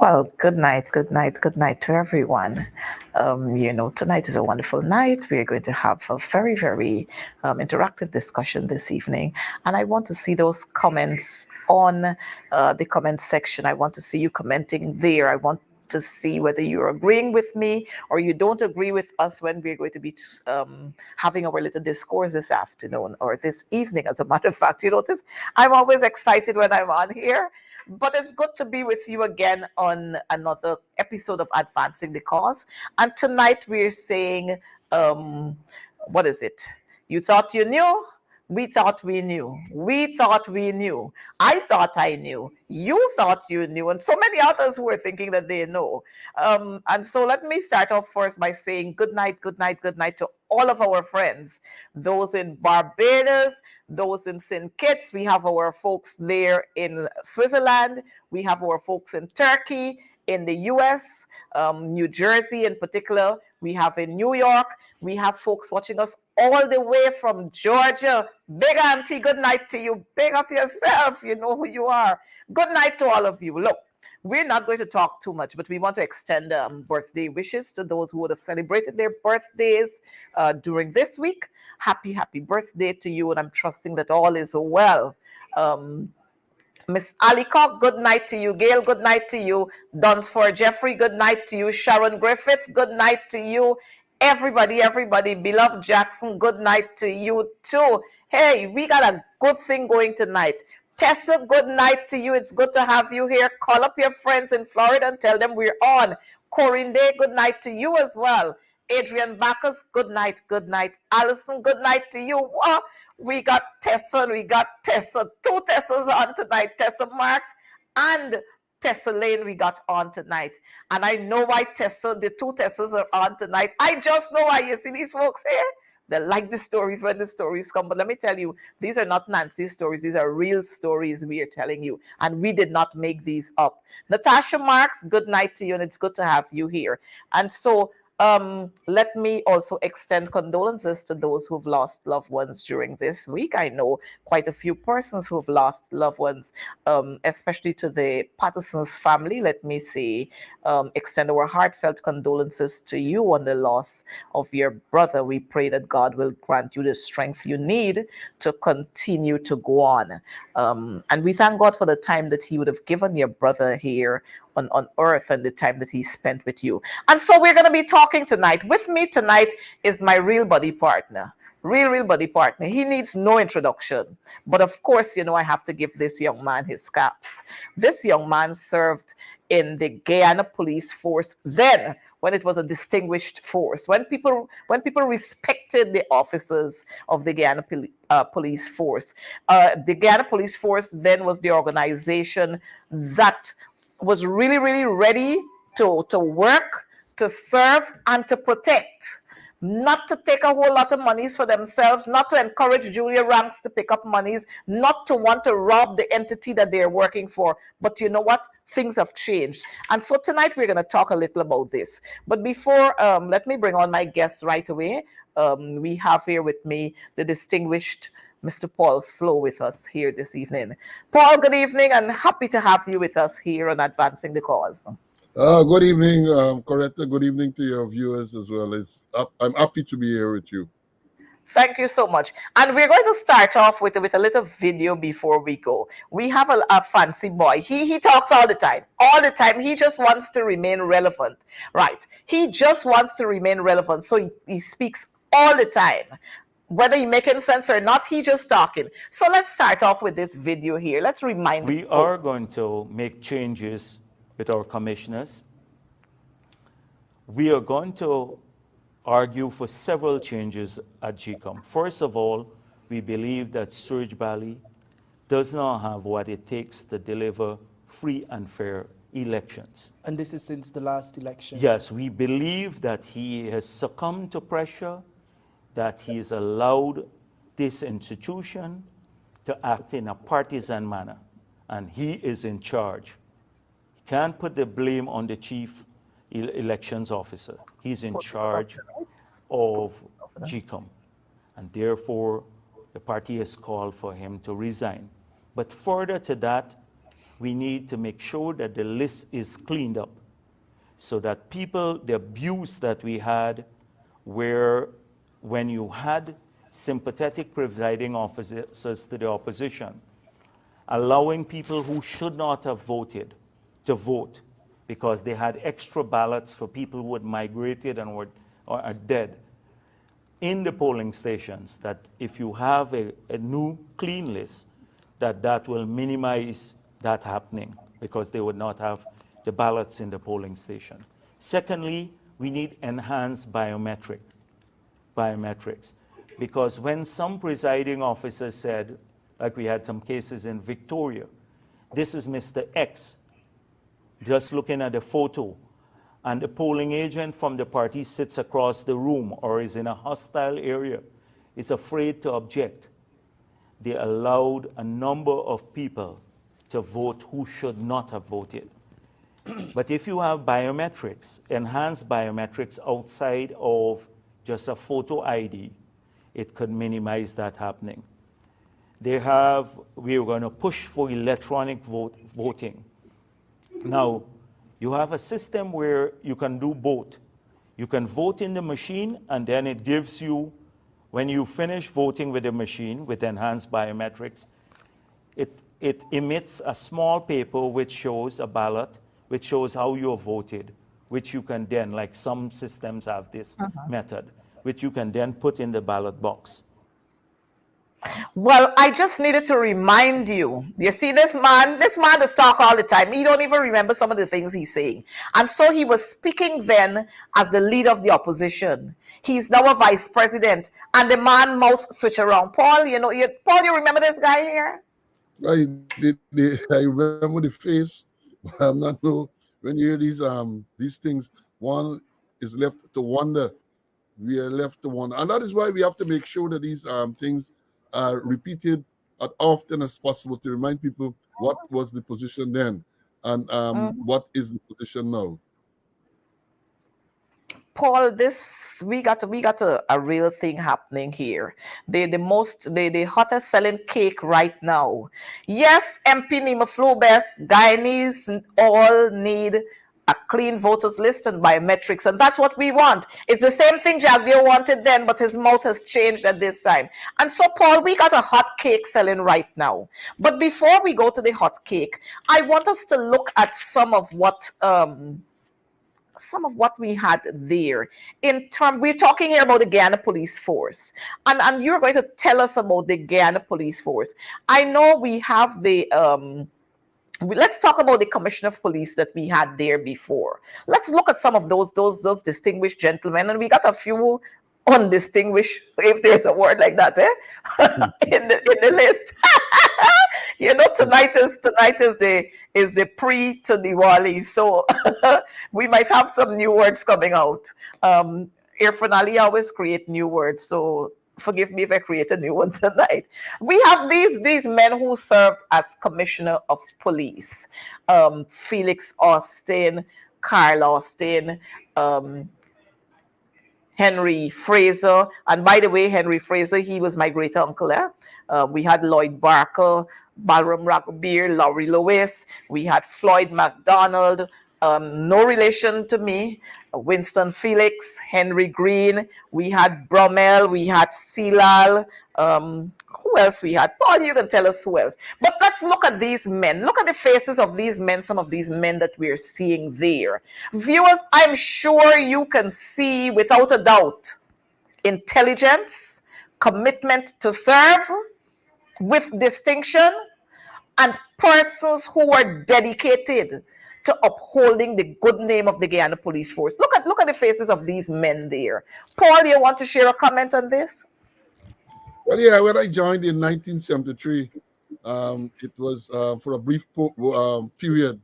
Well, good night to everyone. Tonight is a wonderful night. We are going to have a very, very interactive discussion this evening. And I want to see those comments on the comment section. I want to see you commenting there. I want to see whether you're agreeing with me or you don't agree with us when we're going to be having our little discourse this afternoon or this evening, as a matter of fact. You notice I'm always excited when I'm on here, but it's good to be with you again on another episode of Advancing the Cause. And tonight we're saying, um, what is it? You thought you knew? We thought we knew. We thought we knew. I thought I knew. You thought you knew. And so many others who were thinking that they know. And so let me start off first by saying good night to all of our friends. Those in Barbados, those in St. Kitts. We have our folks there in Switzerland. We have our folks in Turkey, in the US, New Jersey in particular. We have in New York. We have folks watching us all the way from Georgia. Big Auntie, good night to you. Big up yourself. You know who you are. Good night to all of you. Look, we're not going to talk too much, but we want to extend birthday wishes to those who would have celebrated their birthdays during this week. Happy, happy birthday to you, and I'm trusting that all is well. Miss Alicock, good night to you. Gail, good night to you. Dunsford Jeffrey, good night to you. Sharon Griffith, good night to you. Everybody, beloved Jackson, good night to you too. Hey, we got a good thing going tonight. Tessa, good night to you. It's good to have you here. Call up your friends in Florida and tell them we're on. Corinne Day, good night to you as well. Adrian Bacchus, good night, good night. Allison, good night to you. Wow, we got Tessa, two Tessas on tonight. Tessa Marks and Tessa Lane we got on tonight. And I know why the two Tessas are on tonight. I just know why. You see these folks here? They like the stories when the stories come. But let me tell you, these are not Nancy's stories. These are real stories we are telling you. And we did not make these up. Natasha Marks, good night to you. And it's good to have you here. And so let me also extend condolences to those who've lost loved ones during this week. I know quite a few persons who've lost loved ones, especially to the Patterson's family. Let me say, extend our heartfelt condolences to you on the loss of your brother. We pray that God will grant you the strength you need to continue to go on. And we thank God for the time that He would have given your brother here on earth and the time that he spent with you. And so we're going to be talking tonight. With me tonight is my real buddy partner. Real buddy partner. He needs no introduction. But of course, I have to give this young man his caps. This young man served in the Guyana Police Force then, when it was a distinguished force, when people respected the officers of the Guyana Police Force. The Guyana Police Force then was the organization that was really, really ready to work, to serve, and to protect. Not to take a whole lot of monies for themselves, not to encourage junior ranks to pick up monies, not to want to rob the entity that they're working for. But you know what? Things have changed. And so tonight we're going to talk a little about this. But before, let me bring on my guests right away. We have here with me the distinguished Mr. Paul Slowe with us here this evening. Paul, good evening, and happy to have you with us here on Advancing the Cause. Good evening, Coretta. Good evening to your viewers as well. I'm happy to be here with you. Thank you so much. And we're going to start off with a little video before we go. We have a fancy boy. He talks all the time. All the time. He just wants to remain relevant. Right. He just wants to remain relevant. So he speaks all the time. Whether he making sense or not, he just talking. So let's start off with this video here. Let's remind We are going to make changes with our commissioners. We are going to argue for several changes at GCOM. First of all, we believe that Surge Valley does not have what it takes to deliver free and fair elections. And this is since the last election? Yes, we believe that he has succumbed to pressure, that he has allowed this institution to act in a partisan manner, and he is in charge. He can't put the blame on the chief elections officer. He's in charge of GCOM, and therefore the party has called for him to resign. But further to that, we need to make sure that the list is cleaned up so that people, the abuse that we had, where when you had sympathetic presiding officers to the opposition, allowing people who should not have voted to vote because they had extra ballots for people who had migrated and were or are dead in the polling stations, that if you have a new clean list, that will minimize that happening because they would not have the ballots in the polling station. Secondly, we need enhanced biometrics, because when some presiding officers said, like we had some cases in Victoria, this is Mr. X, just looking at the photo, and the polling agent from the party sits across the room or is in a hostile area, is afraid to object, they allowed a number of people to vote who should not have voted. But if you have biometrics, enhanced biometrics outside of just a photo ID, it could minimize that happening. We are going to push for electronic voting. Now, you have a system where you can do both. You can vote in the machine, and then it gives you, when you finish voting with the machine with enhanced biometrics, it emits a small paper which shows a ballot, which shows how you voted, which you can then, like some systems have this method, which you can then put in the ballot box. Well, I just needed to remind you. You see, this man does talk all the time. He don't even remember some of the things he's saying. And so he was speaking then as the leader of the opposition. He's now a vice president. And the man mouth switch around. Paul, Paul, you remember this guy here? I remember the face, but I'm not know when you hear these things, one is left to wonder. We are left to wonder. And that is why we have to make sure that these things are repeated as often as possible to remind people what was the position then and what is the position now. Paul, we got a real thing happening here. The hottest selling cake right now. Yes, MP Nima Flobes, Guyanese all need a clean voters list and biometrics, and that's what we want. It's the same thing Javier wanted then, but his mouth has changed at this time. And so, Paul, we got a hot cake selling right now. But before we go to the hot cake, I want us to look at some of what we had there. We're talking here about the Guyana Police Force, and you're going to tell us about the Guyana Police Force. I know we have let's talk about the Commissioner of Police that we had there before. Let's look at some of those distinguished gentlemen, and we got a few undistinguished, if there's a word like that, in the list. Tonight is the pre to Diwali, so we might have some new words coming out. Irfan Ali always create new words, so forgive me if I create a new one tonight. We have these men who served as Commissioner of Police: Felix Austin, Carl Austin, Henry Fraser. And by the way, Henry Fraser, he was my great uncle. We had Lloyd Barker, Balram Raghuveer, Laurie Lewis. We had Floyd McDonald, no relation to me, Winston Felix, Henry Green. We had Brummel. We had Silal. Who else we had? Paul, you can tell us who else. But let's look at these men. Look at the faces of these men, some of these men that we're seeing there. Viewers, I'm sure you can see without a doubt intelligence, commitment to serve with distinction, and persons who are dedicated to upholding the good name of the Guyana Police Force. Look at the faces of these men there. Paul, you want to share a comment on this? Well, yeah, when I joined in 1973, it was for a brief period.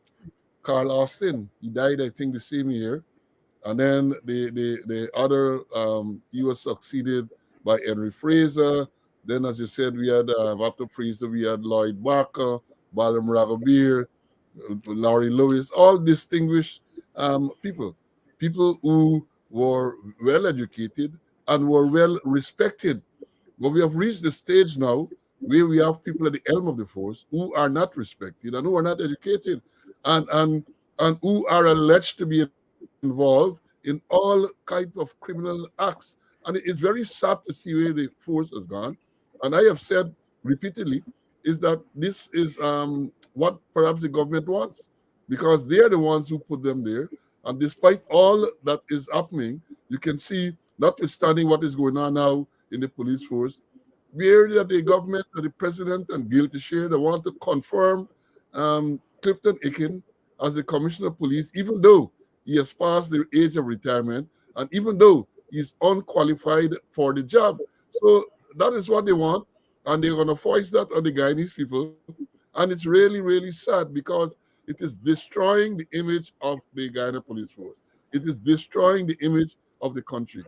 Carl Austin, he died, I think, the same year. And then the other, he was succeeded by Henry Fraser. Then, as you said, we had, after Fraser, we had Lloyd Barker, Balram Raghuveer, Laurie Lewis, all distinguished people who were well educated and were well respected. But we have reached the stage now where we have people at the helm of the force who are not respected and who are not educated, and and and who are alleged to be involved in all type of criminal acts. And it's very sad to see where the force has gone. And I have said repeatedly is that this is what perhaps the government wants, because they're the ones who put them there. And despite all that is happening, you can see, notwithstanding what is going on now in the police force, where that the government, that the president and guilty share, they want to confirm Clifton Aiken as the commissioner of police, even though he has passed the age of retirement and even though he's unqualified for the job. So that is what they want, and they're going to force that on the Guyanese people. And it's really, really sad because it is destroying the image of the Guyana police force. It is destroying the image of the country.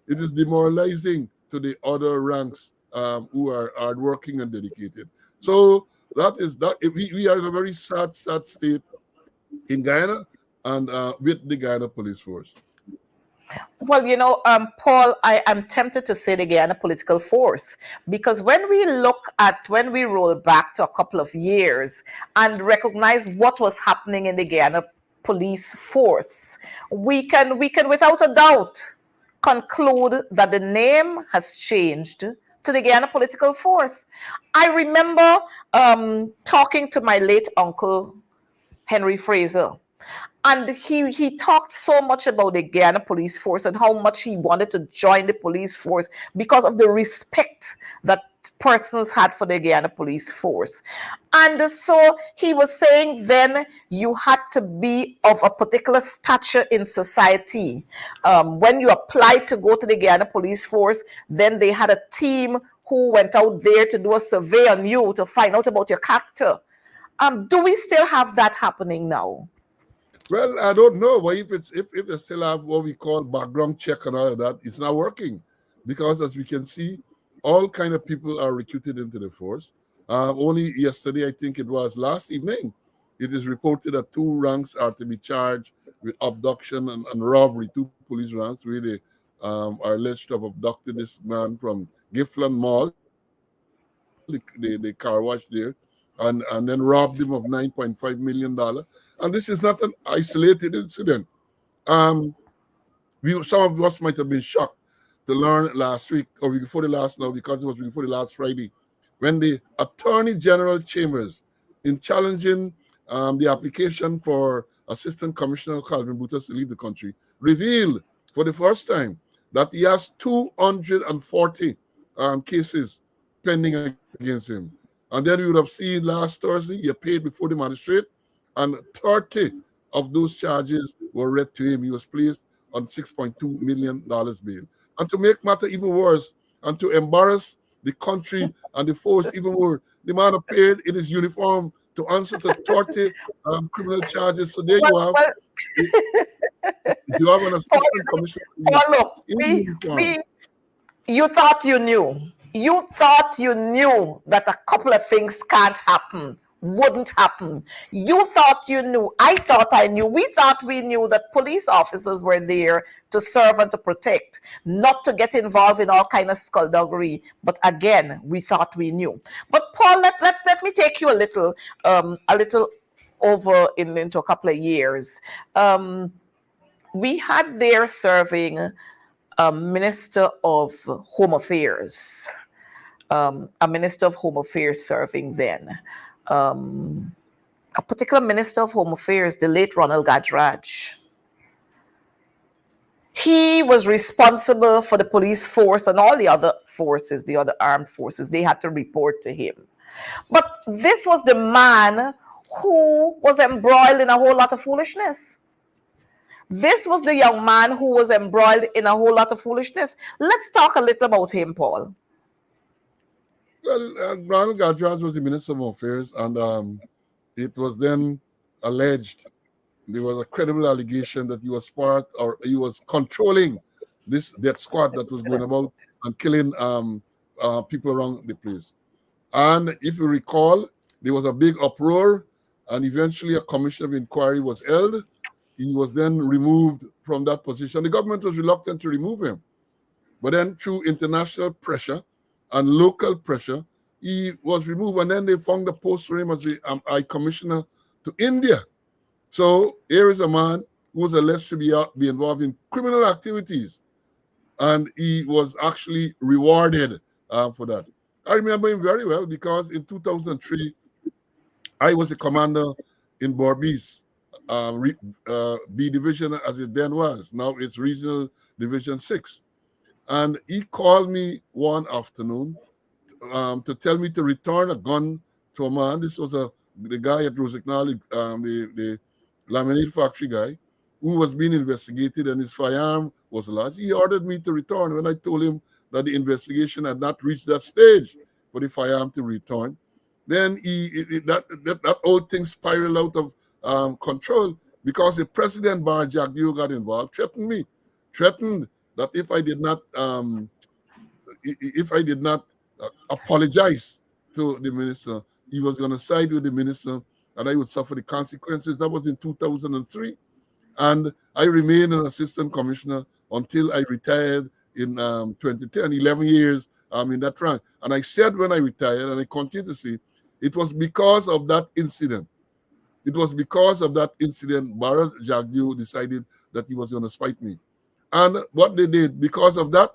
It is demoralizing to the other ranks who are hardworking and dedicated. So that is that. We are in a very sad, sad state in Guyana and with the Guyana police force. Well, Paul, I am tempted to say the Guyana political force, because when we roll back to a couple of years and recognize what was happening in the Guyana police force, we can without a doubt conclude that the name has changed to the Guyana political force. I remember talking to my late uncle, Henry Fraser. And he talked so much about the Guyana police force and how much he wanted to join the police force because of the respect that persons had for the Guyana police force. And so he was saying then you had to be of a particular stature in society. When you applied to go to the Guyana police force, then they had a team who went out there to do a survey on you to find out about your character. Do we still have that happening now? Well, I don't know. But if they still have what we call background check and all of that, it's not working, because as we can see, all kind of people are recruited into the force. Only yesterday, I think it was last evening, it is reported that 2 ranks are to be charged with abduction and robbery. 2 police ranks where they are alleged to have abducted this man from Giffland Mall, the car wash there, and then robbed him of $9.5 million. And this is not an isolated incident. Some of us might have been shocked to learn last week, or before the last now, because it was before the last Friday, when the Attorney General Chambers, in challenging the application for Assistant Commissioner Calvin Buttas to leave the country, revealed for the first time that he has 240 cases pending against him. And then we would have seen last Thursday, he appeared before the magistrate, and 30 of those charges were read to him. He was placed on $6.2 million bail. And to make matter even worse, and to embarrass the country and the force even more, the man appeared in his uniform to answer to 30 criminal charges. So there you have, you have an assistant commissioner. Look, you thought you knew. You thought you knew that a couple of things can't happen, wouldn't happen. You thought you knew. I thought I knew. We thought we knew that police officers were there to serve and to protect, not to get involved in all kind of skullduggery. But again, we thought we knew. But Paul, let me take you a little over into a couple of years. We had there serving a Minister of Home Affairs, a Minister of Home Affairs serving then. A particular Minister of Home Affairs, the late Ronald Gajraj. He was responsible for the police force and all the other forces, the other armed forces. They had to report to him. But this was the man who was embroiled in a whole lot of foolishness. This was the young man who was embroiled in a whole lot of foolishness. Let's talk a little about him, Paul. Well, Ronald Gajraj was the Minister of Home Affairs, and it was then alleged, there was a credible allegation that he was part, or he was controlling this death squad that was going about and killing people around the place. And if you recall, there was a big uproar, and eventually a commission of inquiry was held. He was then removed from that position. The government was reluctant to remove him. But then through international pressure and local pressure, he was removed, and then they found the post for him as the High Commissioner to India. So here is a man who was alleged to be involved in criminal activities, and he was actually rewarded for that. I remember him very well because in 2003, I was a commander in Borbice, B Division as it then was. Now it's Regional Division 6. And he called me one afternoon to tell me to return a gun to a man. This was the guy at Rosignol, the laminate factory guy, who was being investigated, and his firearm was lodged. He ordered me to return. When I told him that the investigation had not reached that stage for the firearm to return, then that old thing spiraled out of control because the president, Bar Jagdeo, got involved, threatened that if I did not apologize to the minister, he was going to side with the minister and I would suffer the consequences. That was in 2003. And I remained an assistant commissioner until I retired in 2010, 11 years in that rank. And I said when I retired, and I continue to say, it was because of that incident. It was because of that incident, Bharat Jagdeo decided that he was going to spite me. And what they did, because of that,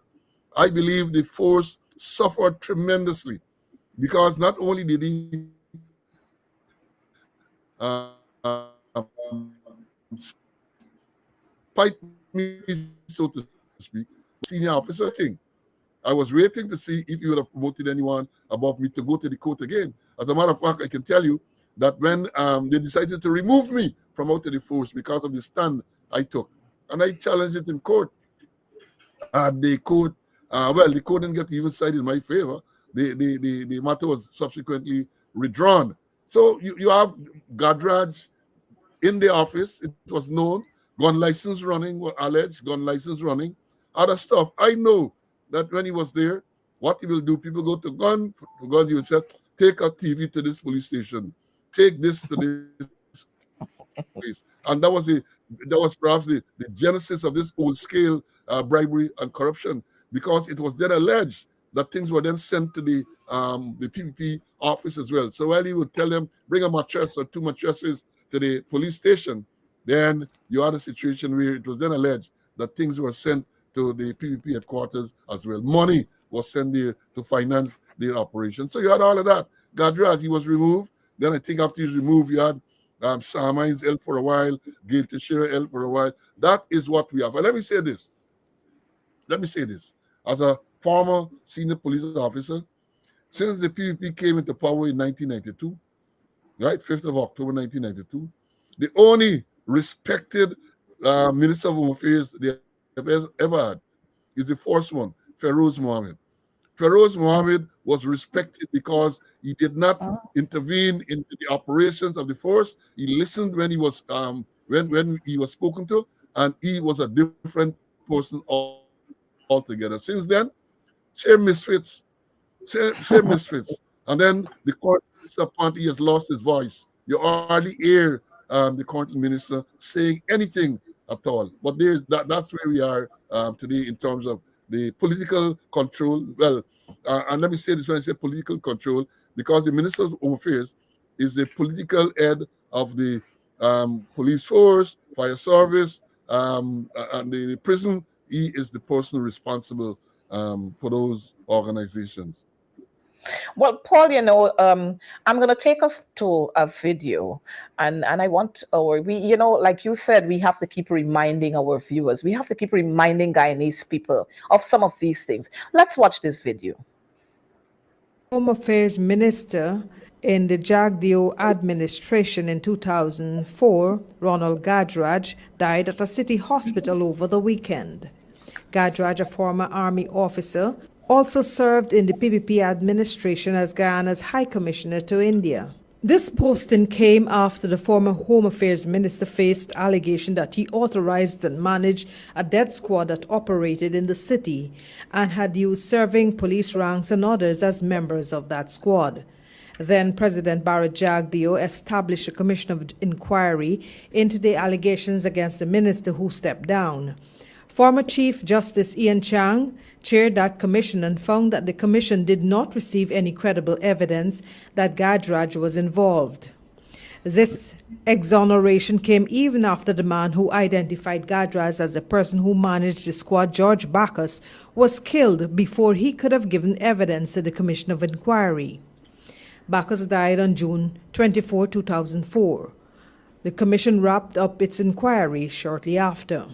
I believe the force suffered tremendously. Because not only did he spite me, so to speak, senior officer thing. I was waiting to see if he would have promoted anyone above me to go to the court again. As a matter of fact, I can tell you that when they decided to remove me from out of the force because of the stand I took, and I challenged it in court, the court didn't get even side in my favor. The matter was subsequently withdrawn. So you have Gadraj in the office. It was known. Gun license running, were alleged, gun license running, other stuff. I know that when he was there, what he will do, people go to gun, he will say, take a TV to this police station, take this to this place. And that was perhaps the genesis of this old scale bribery and corruption, because it was then alleged that things were then sent to the PPP office as well. So while he would tell them, bring a mattress or two mattresses to the police station, then you had a situation where it was then alleged that things were sent to the PPP headquarters as well. Money was sent there to finance their operation. So you had all of that. Gadraj, he was removed. Then I think after he was removed, you had Sam Hines held for a while, Gail Teixeira held for a while. That is what we have. And let me say this. As a former senior police officer, since the PPP came into power in 1992, right, 5th of October 1992, the only respected Minister of Home Affairs they have ever had is the first one, Feroz Mohammed. Feroz Mohammed was respected because he did not intervene in the operations of the force. He listened when he was when he was spoken to, and he was a different person altogether. Since then, same misfits. And then the current minister apparently has lost his voice. You hardly hear the current minister saying anything at all. But that's where we are today in terms of the political control. Well, and let me say this when I say political control, because the Minister of Home Affairs is the political head of the police force, fire service, and the prison. He is the person responsible for those organizations. Well, Paul, I'm going to take us to a video, and I want, or we, like you said, we have to keep reminding our viewers, we have to keep reminding Guyanese people of some of these things. Let's watch this video. Home Affairs Minister in the Jagdeo administration in 2004, Ronald Gadraj, died at a city hospital over the weekend. Gadraj, a former army officer, also served in the PPP administration as Guyana's High Commissioner to India. This posting came after the former Home Affairs Minister faced allegation that he authorized and managed a death squad that operated in the city and had used serving police ranks and others as members of that squad. Then President Bharat Jagdeo established a commission of inquiry into the allegations against the minister, who stepped down. Former Chief Justice Ian Chang chaired that commission and found that the commission did not receive any credible evidence that Gajraj was involved. This exoneration came even after the man who identified Gajraj as the person who managed the squad, George Bacchus, was killed before he could have given evidence to the Commission of Inquiry. Bacchus died on June 24, 2004. The commission wrapped up its inquiry shortly after.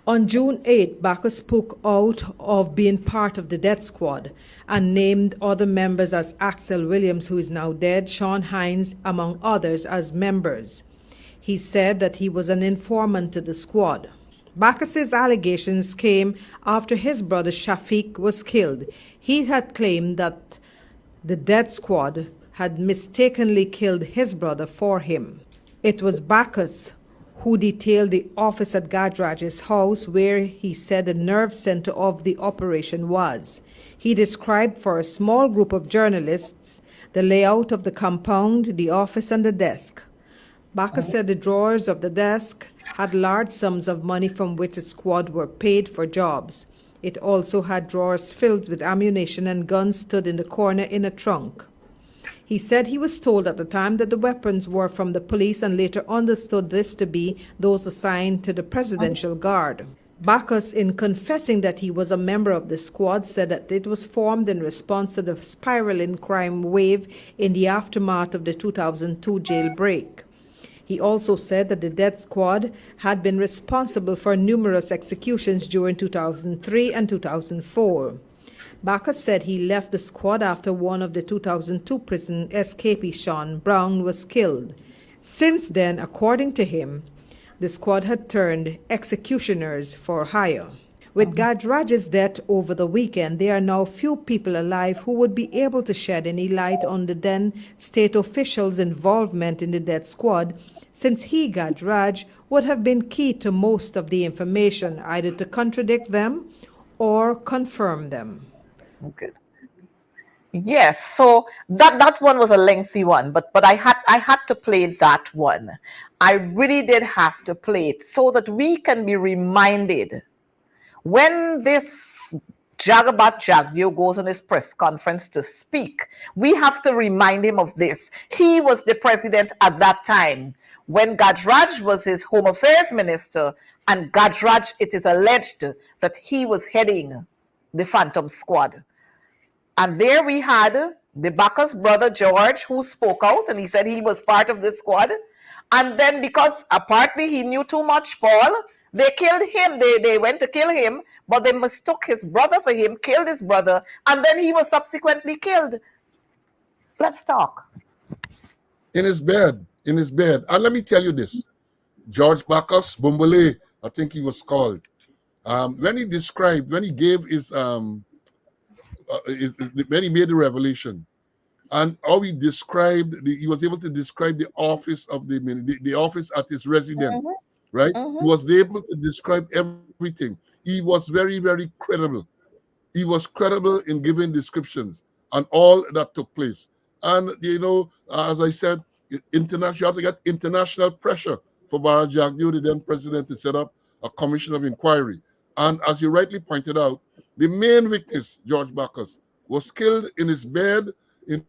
On June 8, Bacchus spoke out of being part of the death squad and named other members as Axel Williams, who is now dead, Sean Hines, among others, as members. He said that he was an informant to the squad. Bacchus's allegations came after his brother Shafiq was killed. He had claimed that the death squad had mistakenly killed his brother for him. It was Bacchus who detailed the office at Gajraj's house where he said the nerve center of the operation was. He described for a small group of journalists the layout of the compound, the office, and the desk. Bacchus said the drawers of the desk had large sums of money from which the squad were paid for jobs. It also had drawers filled with ammunition, and guns stood in the corner in a trunk. He said he was told at the time that the weapons were from the police and later understood this to be those assigned to the Presidential Guard. Bacchus, in confessing that he was a member of the squad, said that it was formed in response to the spiraling crime wave in the aftermath of the 2002 jailbreak. He also said that the death squad had been responsible for numerous executions during 2003 and 2004. Bacchus said he left the squad after one of the 2002 prison escapees, Sean Brown, was killed. Since then, according to him, the squad had turned executioners for hire. With Gajraj's death over the weekend, there are now few people alive who would be able to shed any light on the then state officials' involvement in the death squad, since he, Gajraj, would have been key to most of the information, either to contradict them or confirm them. Good. Yes, so that one was a lengthy one, but I had to play that one. I really did have to play it so that we can be reminded when this Jagabat Jagdeo goes on his press conference to speak. We have to remind him of this. He was the president at that time when Gajraj was his Home Affairs Minister, and Gajraj, it is alleged that he was heading the Phantom Squad. And there we had the Bacchus brother George, who spoke out and he said he was part of this squad. And then because apparently he knew too much, Paul, they killed him. They went to kill him, but they mistook his brother for him, killed his brother, and then he was subsequently killed. Let's talk. In his bed. And let me tell you this. George Bacchus Bumbole, I think he was called. When he gave his when he made the revelation, and how he described, he was able to describe the office of the office at his residence, right? He was able to describe everything. He was very, very credible. He was credible in giving descriptions and all that took place. And as I said, you have to get international pressure for Barra Jagdeo, the then president, to set up a commission of inquiry. And as you rightly pointed out, the main witness, George Bacchus, was killed in his bed in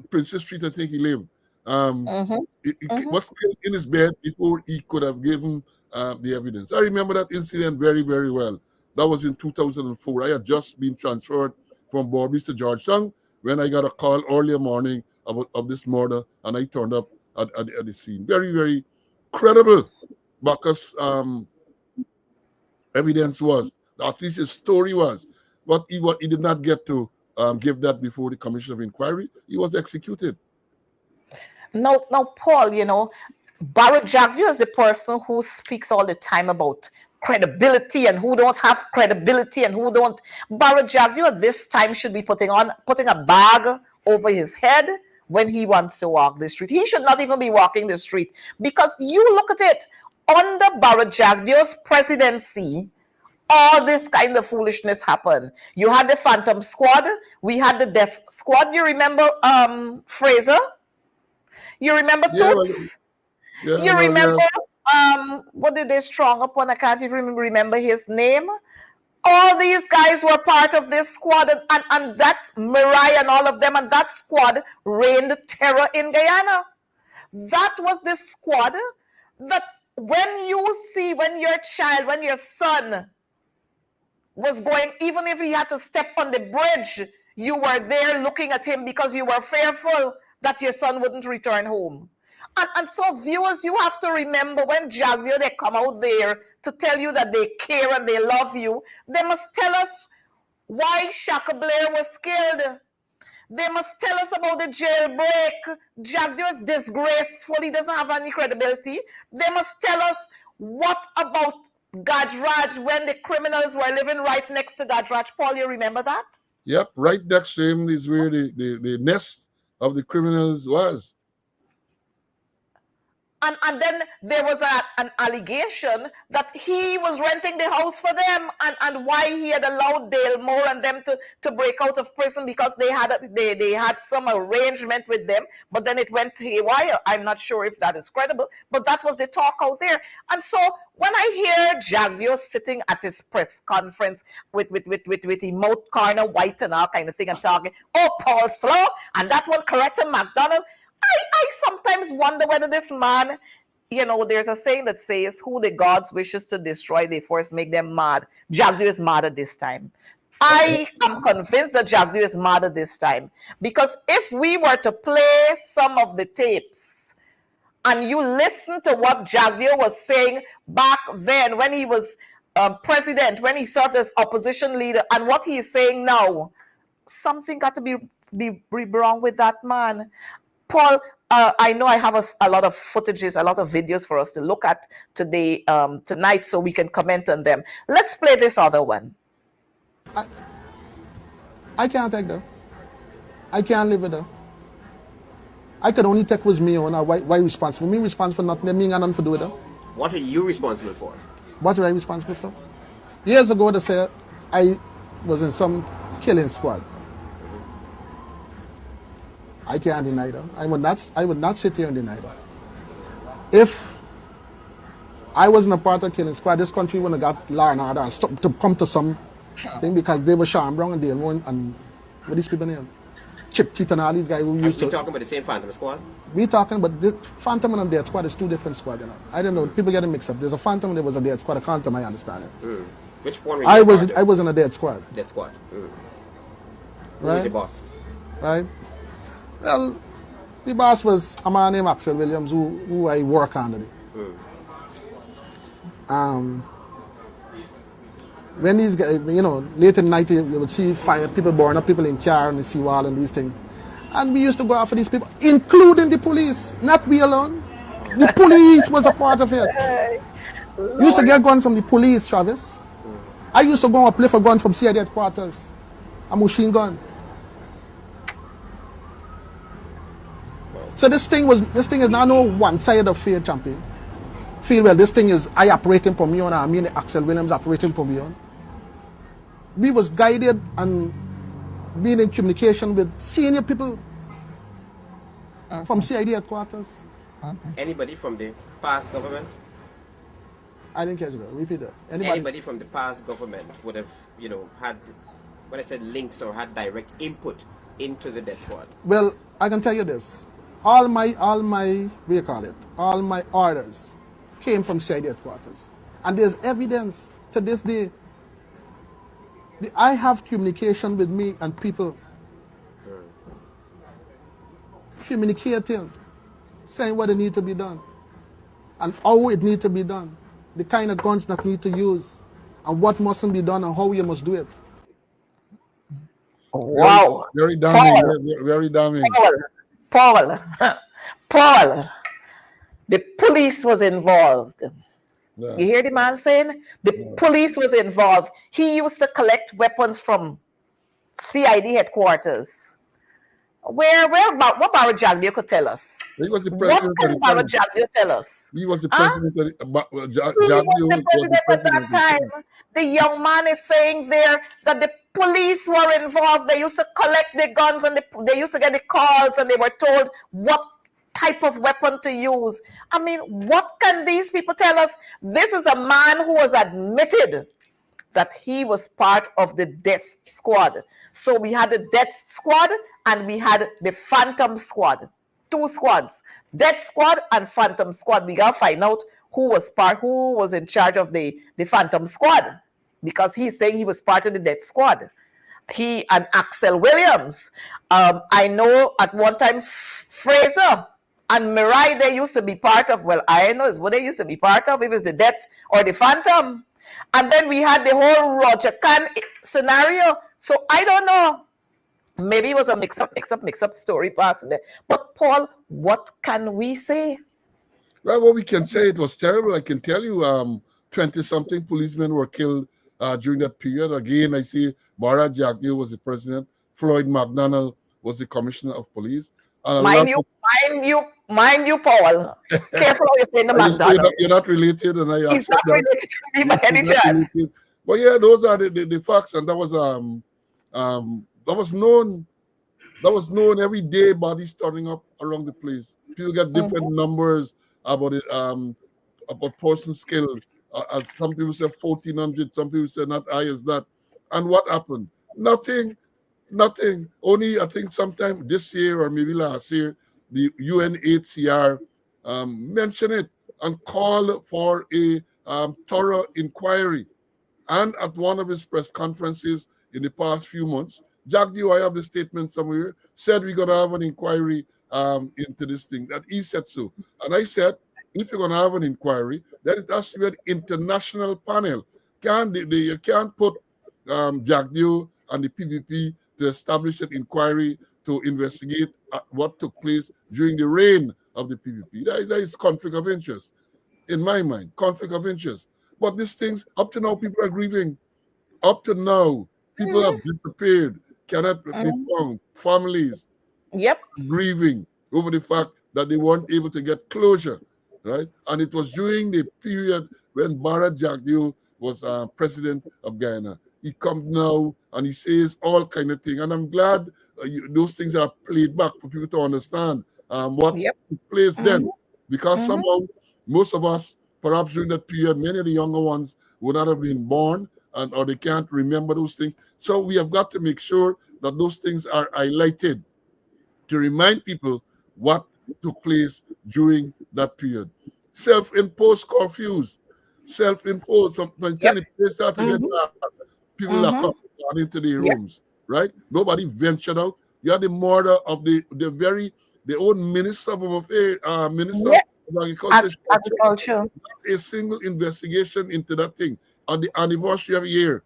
Princess Street, I think he lived. He was killed in his bed before he could have given the evidence. I remember that incident very, very well. That was in 2004. I had just been transferred from Borbis to Georgetown when I got a call earlier morning of this murder, and I turned up at the scene. Very, very credible. Bacchus' evidence was, at least his story was, but he did not get to give that before the Commission of Inquiry. He was executed. Now, Paul, Barra Jagdeo is the person who speaks all the time about credibility and who don't have credibility and who don't. Barra Jagdeo at this time should be putting a bag over his head when he wants to walk the street. He should not even be walking the street, because you look at it, under Barra Jagdeo's presidency, all this kind of foolishness happened. You had the Phantom Squad, we had the Death Squad. You remember Fraser? You remember Toots? Yeah, you remember What did they strong upon? I can't even remember his name. All these guys were part of this squad, and that's Mirai and all of them, and that squad reigned terror in Guyana. That was the squad that when your son was going, even if he had to step on the bridge, you were there looking at him because you were fearful that your son wouldn't return home. And so, viewers, you have to remember when Jaguar, they come out there to tell you that they care and they love you, they must tell us why Shaka Blair was killed. They must tell us about the jailbreak. Jaguar is disgraceful. He doesn't have any credibility. They must tell us what about Gajraj when the criminals were living right next to Gajraj. Paul, you remember that? Yep, right next to him is where the nest of the criminals was. And then there was an allegation that he was renting the house for them, and why he had allowed Dale Moore and them to break out of prison because they had some arrangement with them, but then it went haywire. I'm not sure if that is credible, but that was the talk out there. And so when I hear Jaguar sitting at his press conference with his mouth corner white and all kind of thing and talking, oh, Paul Slowe, and that one Coretta McDonald, I sometimes wonder whether this man, there's a saying that says, who the gods wishes to destroy, they first make them mad. Jaguar is mad at this time. I am convinced that Jaguar is mad at this time. Because if we were to play some of the tapes and you listen to what Jaguar was saying back then when he was president, when he served as opposition leader, and what he is saying now, something got to be wrong with that man. Paul, I know I have a lot of footages, a lot of videos for us to look at tonight, so we can comment on them. Let's play this other one. I can't take that. I can't live with that. I could only take with me on why responsible. Me responsible for nothing. Me got nothing to do with that. What are you responsible for? What are I responsible for? Years ago, they said I was in some killing squad. I can't deny that. I would not sit here and deny that. If I wasn't a part of killing squad, this country wouldn't have got law and order and stop to come to some thing because they were Sean Brown and Dale Moore and what these people name? Chip Teeth and all these guys who used to. Are you talking about the same Phantom squad? We talking about the Phantom and Dead Squad is two different squads, I don't know. People get it mixed up. There's a Phantom and there was a Dead Squad. A Phantom, I understand it. Which one were you I was in a Dead Squad. Dead Squad. Who Right? was your boss? Right? Well, the boss was a man named Axel Williams who I work under. When these guys, late in the night, you would see fire, people burn up, people in car and the seawall and these things. And we used to go after these people, including the police, not we alone. The police was a part of it. We used to get guns from the police, Travis. I used to go and play for gun from CID headquarters, a machine gun. So this thing is not no one-sided affair, champion. Feel well, this thing is I operating for me on, I mean Axel Williams operating for me on. We was guided and being in communication with senior people from CID headquarters. Anybody from the past government? I didn't catch that. Repeat that. Anybody from the past government would have, had, when I said links or had direct input into the death squad? Well, I can tell you this. All my orders came from CID headquarters. And there's evidence to this day. I have communication with me and people. Communicating, saying what it needs to be done. And how it needs to be done. The kind of guns that need to use. And what mustn't be done and how you must do it. Wow. Very damning. Very damning. Paul, the police was involved. Yeah. You hear the man saying? The police was involved. He used to collect weapons from CID headquarters. What Barra Jaguar could tell us? He was the What president can of the Barra time. Jaguar tell us? He was the president of the He was the president at that time. The young man is saying there that the police were involved. They used to collect the guns and they used to get the calls and they were told what type of weapon to use. I mean, what can these people tell us? This is a man who was admitted that he was part of the death squad. So we had the death squad and we had the phantom squad. Two squads, death squad and phantom squad. We gotta find out who was in charge of the phantom squad, because he's saying he was part of the death squad. He and Axel Williams. I know at one time Fraser and Mirai, they used to be part of, well, I know is what they used to be part of, if it's the death or the phantom. And then we had the whole Roger Khan scenario. So I don't know. Maybe it was a mix-up story passing there. But Paul, what can we say? Well, what we can say, it was terrible. I can tell you, 20-something policemen were killed during that period. Again, I see Bara Jagdeo was the president. Floyd McDonald was the commissioner of police. And mind you, Paul. Careful how you say the McDonald. You're not related, and I He's not related to me by any chance. But yeah, those are the facts, and that was known. That was known every day. Bodies turning up around the place. People get different numbers about it. About persons killed. Some people say 1,400. Some people say not high as that. And what happened? Nothing. Only I think sometime this year or maybe last year, the UNHCR mentioned it and called for a thorough inquiry. And at one of his press conferences in the past few months, Jagdeo, I have the statement somewhere, said we're going to have an inquiry into this thing. That he said so. And I said, if you're going to have an inquiry, then it has to be an international panel. You can't put Jagdeo and the PPP to establish an inquiry to investigate what took place during the reign of the PPP. That is conflict of interest, in my mind, conflict of interest. But these things, up to now, people are grieving. Up to now, people have disappeared, cannot be found. Families grieving over the fact that they weren't able to get closure, right? And it was during the period when Bara Jagdeo was president of Guyana. He comes now and he says all kind of things. And I'm glad those things are played back for people to understand what took place then. Because somehow, most of us, perhaps during that period, many of the younger ones would not have been born or they can't remember those things. So we have got to make sure that those things are highlighted to remind people what took place during that period. Self-imposed curfews, self-imposed from when the place started to get dark. People lock up into their rooms, right? Nobody ventured out. You had the murder of the own minister of affairs, minister of agriculture. Not a single investigation into that thing. On the anniversary of a year,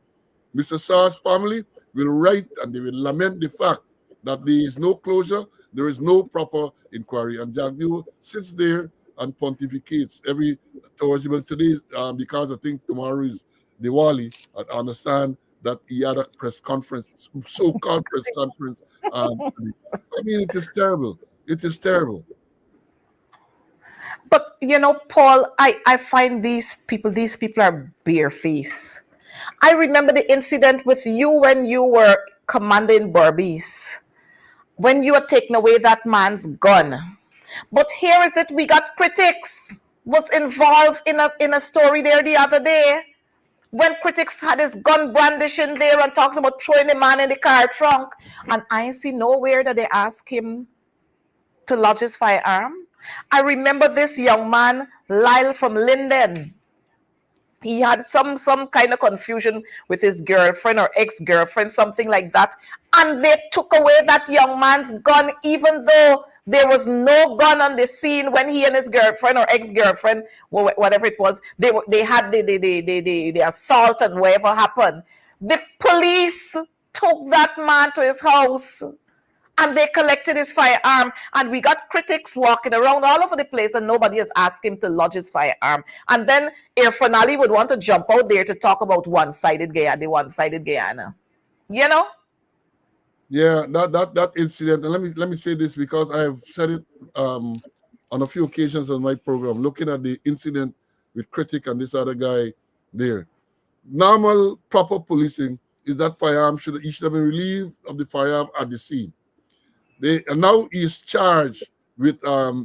Mr. Saar's family will write and they will lament the fact that there is no closure, there is no proper inquiry. And Jagdeo sits there and pontificates every Thursday. Well, today, because I think tomorrow is Diwali, I understand that he had a press conference, so-called press conference. I mean, it is terrible. It is terrible. But Paul, I find these people are barefaced. I remember the incident with you when you were commanding Berbice, when you had taken away that man's gun. But here is it, we got critics was involved in a story there the other day, when critics had his gun brandishing there and talking about throwing the man in the car trunk. And I see nowhere that they ask him to lodge his firearm. I remember this young man, Lyle from Linden. He had some kind of confusion with his girlfriend or ex-girlfriend, something like that. And they took away that young man's gun, even though there was no gun on the scene when he and his girlfriend or ex-girlfriend, whatever it was, they had the assault and whatever happened. The police took that man to his house and they collected his firearm, and we got critics walking around all over the place and nobody has asked him to lodge his firearm. And then Irfan Ali would want to jump out there to talk about the one-sided Guyana. Yeah, that incident, and let me say this because I have said it on a few occasions on my program, looking at the incident with Critic and this other guy there. Normal, proper policing is that firearm he should have been relieved of the firearm at the scene. And now he is charged with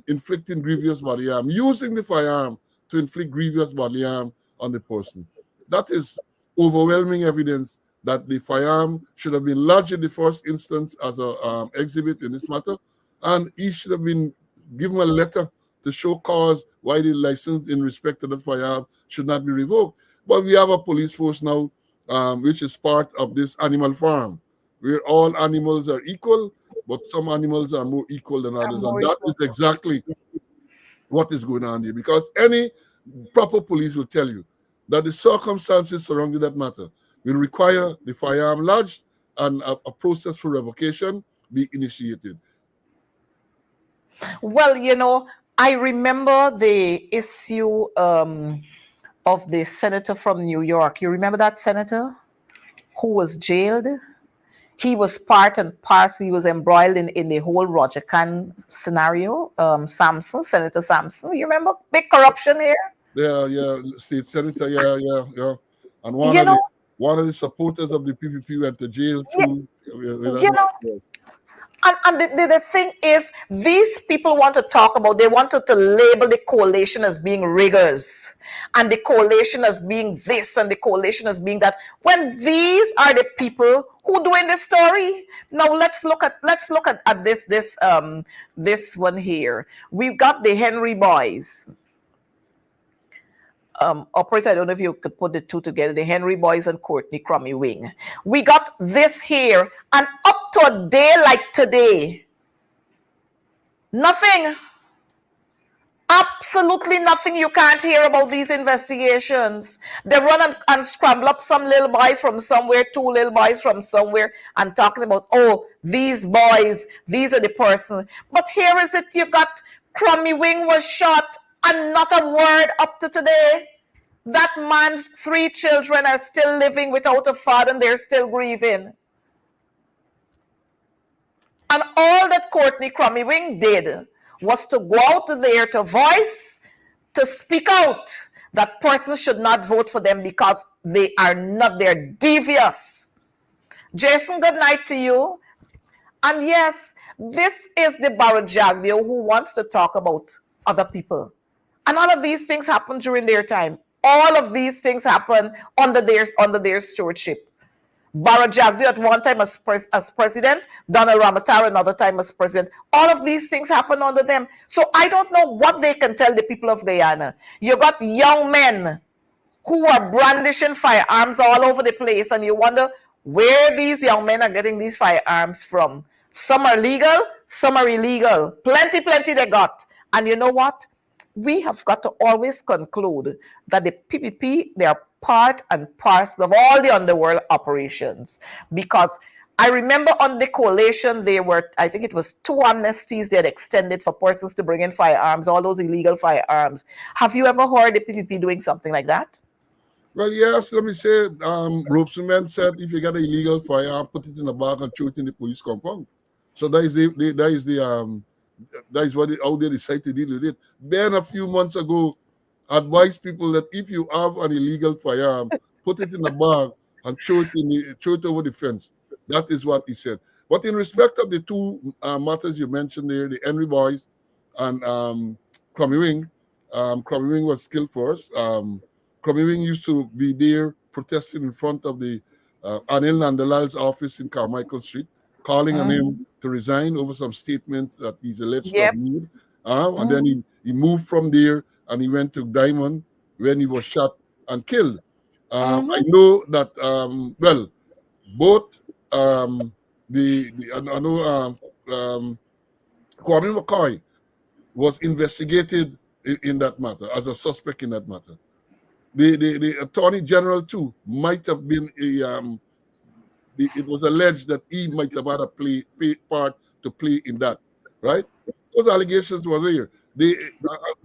inflicting grievous bodily harm, using the firearm to inflict grievous bodily harm on the person. That is overwhelming evidence that the firearm should have been lodged in the first instance as an exhibit in this matter, and he should have been given a letter to show cause why the license in respect to the firearm should not be revoked. But we have a police force now, which is part of this animal farm, where all animals are equal, but some animals are more equal than others. And that is exactly what is going on here. Because any proper police will tell you that the circumstances surrounding that matter will require the firearm lodged and a process for revocation be initiated. Well, I remember the issue of the senator from New York. You remember that senator who was jailed? He was part and parcel. He was embroiled in the whole Roger Khan scenario. Senator Sampson. You remember big corruption here? Yeah, state senator, yeah. And You know, one of the supporters of the PPP went to jail too. you know, and the thing is, these people want to talk about, they wanted to label the coalition as being riggers, and the coalition as being this, and the coalition as being that, when these are the people who doing the story. Now let's look at this one here. We've got the Henry boys. Operator, I don't know if you could put the two together, the Henry boys and Courtney Crummy Wing. We got this here, and up to a day like today, nothing, absolutely nothing. You can't hear about these investigations. They run and scramble up some little boy from somewhere, two little boys from somewhere, and talking about, oh, these boys, these are the person. But here is it, you got Crummy Wing was shot, and not a word up to today. That man's 3 children are still living without a father, and they're still grieving. And all that Courtney Crummy Wing did was to go out there to voice, to speak out that persons should not vote for them because they are not, they're devious. Jason, good night to you. And yes, this is the Barrett Jagdeo who wants to talk about other people. And all of these things happen during their time. All of these things happen under their stewardship. Barrett Jagdeo at one time as president, Donald Ramatara another time as president. All of these things happen under them. So I don't know what they can tell the people of Guyana. You got young men who are brandishing firearms all over the place, and you wonder where these young men are getting these firearms from. Some are legal, some are illegal. Plenty they got. And you know what? We have got to always conclude that the PPP, they are part and parcel of all the underworld operations. Because I remember on the coalition, there were, I think it was 2 amnesties they had extended for persons to bring in firearms, all those illegal firearms. Have you ever heard the PPP doing something like that? Well, yes, let me say, Robeson said if you got an illegal firearm, put it in a bag and throw it in the police compound. So that is how they decide to deal with it. Ben, a few months ago, advised people that if you have an illegal firearm, put it in a bag and throw it over the fence. That is what he said. But in respect of the 2 matters you mentioned there, the Henry boys and Crummy Wing, Crummy Wing was killed first. Crummy Wing used to be there protesting in front of the Anil Nandalal's office in Carmichael Street, calling on him to resign over some statements that he's alleged to have made. And then he moved from there and he went to Diamond when he was shot and killed. I know that, both I know Kwame McCoy was investigated in that matter as a suspect in that matter. The Attorney General too might have been it was alleged that he might have had a part to play in that, right? Those allegations were there. The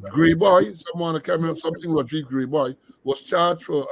Grey Boy, someone came up, something Rodrigue Grey Boy, was charged for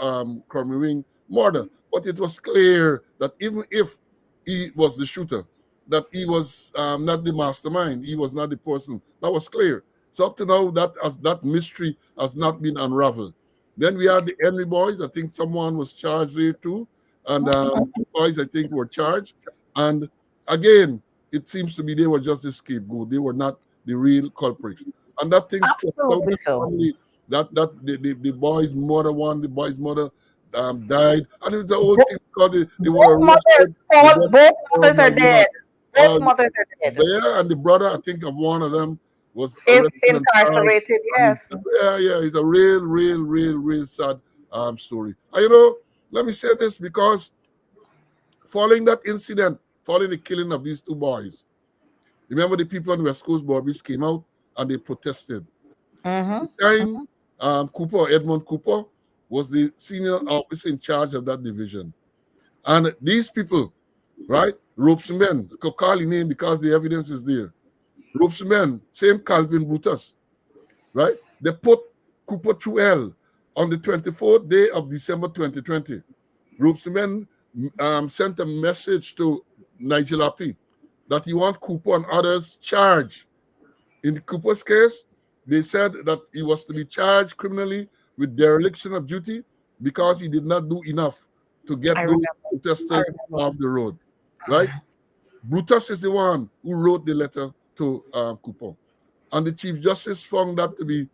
Crummy Wing murder. But it was clear that even if he was the shooter, that he was not the mastermind, he was not the person. That was clear. So up to now, that mystery has not been unraveled. Then we had the Henry boys. I think someone was charged there too. And 2 boys, I think, were charged. And again, it seems to be they were just the scapegoat. They were not the real culprits. And that thing stressed out Absolutely the so. family. That the boy's mother, the boy's mother died, and it was the whole thing because they were Both mothers, arrested. They got, both oh mothers my are God. dead. Both mothers are dead. Yeah, and the brother, I think of one of them, was Is arrested and charged. incarcerated, And yes. it's a real sad story. And you know, let me say this, because following that incident, following the killing of these two boys, remember the people on the West Coast Barbies came out and they protested. At the time, Edmund Cooper, was the senior officer in charge of that division. And these people, right, ropes men, I could call his name because the evidence is there. Ropes men, same Calvin Brutus, right? They put Cooper through hell on the 24th day of December 2020. Ropes men sent a message to Nigel Appy that he wants Cooper and others charged. In Cooper's case, they said that he was to be charged criminally with dereliction of duty because he did not do enough to get those protesters off the road, right? Brutus is the one who wrote the letter to Cooper. And the Chief Justice found that to be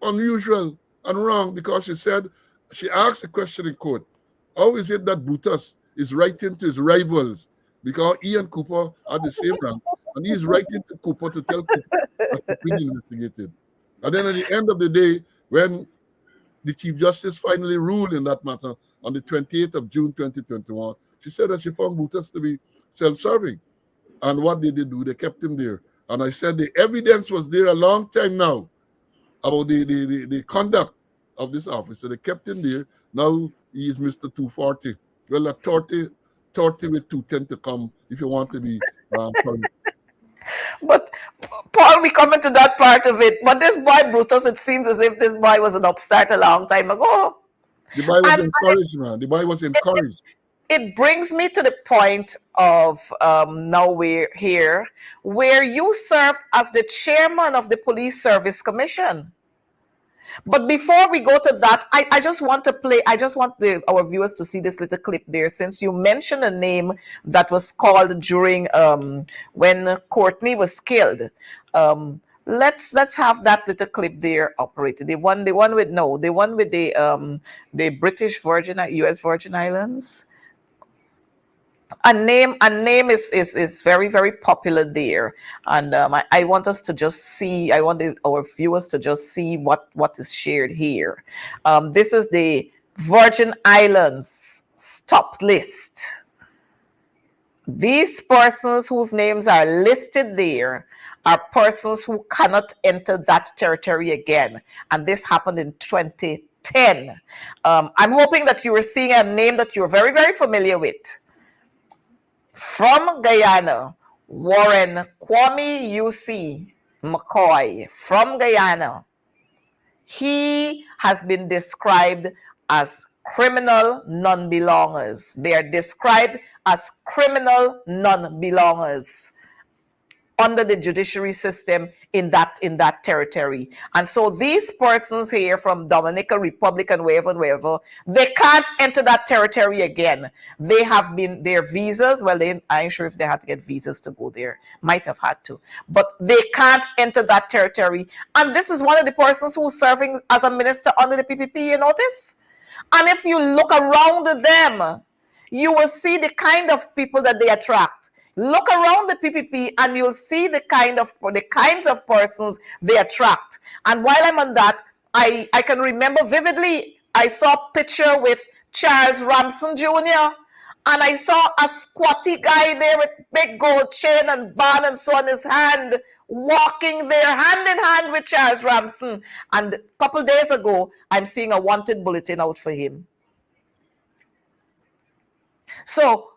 unusual and wrong because she asked a question in court. How is it that Brutus is writing to his rivals because he and Cooper are the same rank, and he's writing to Cooper to tell Cooper that he's been investigated? And then at the end of the day, when the Chief Justice finally ruled in that matter on the 28th of June 2021, she said that she found Brutus to be self-serving. And what did they do? They kept him there. And I said the evidence was there a long time now about the conduct of this officer. They kept him there. Now he is Mr. 240. Well, a 30 with 210 to come if you want to be current. But Paul, we come into that part of it. But this boy Brutus, it seems as if this boy was an upstart a long time ago. The boy was encouraged, man. The boy was encouraged. It brings me to the point of now we're here, where you served as the chairman of the Police Service Commission. But before we go to that, I just want to play, I just want our viewers to see this little clip there, since you mentioned a name that was called during when Courtney was killed. Let's have that little clip there operated. The one with the British Virgin, US Virgin Islands. A name is very, very popular there, and I want us to just see, I want our viewers to just see what is shared here. This is the Virgin Islands stop list. These persons whose names are listed there are persons who cannot enter that territory again, and this happened in 2010. I'm hoping that you were seeing a name that you're very, very familiar with. From Guyana, Warren Kwame UC McCoy from Guyana. He has been described as criminal non-belongers. They are described as criminal non-belongers under the judiciary system in that territory. And so these persons here from Dominican Republic and wherever, they can't enter that territory again. They have been, their visas, well, I ain't sure if they had to get visas to go there. Might have had to. But they can't enter that territory. And this is one of the persons who's serving as a minister under the PPP, you notice? And if you look around them, you will see the kind of people that they attract. Look around the PPP and you'll see the kinds of persons they attract. And while I'm on that, I can remember vividly, I saw a picture with Charles Ramson Jr. and I saw a squatty guy there with big gold chain and band and so on his hand, walking there hand in hand with Charles Ramson. And a couple days ago, I'm seeing a wanted bulletin out for him. So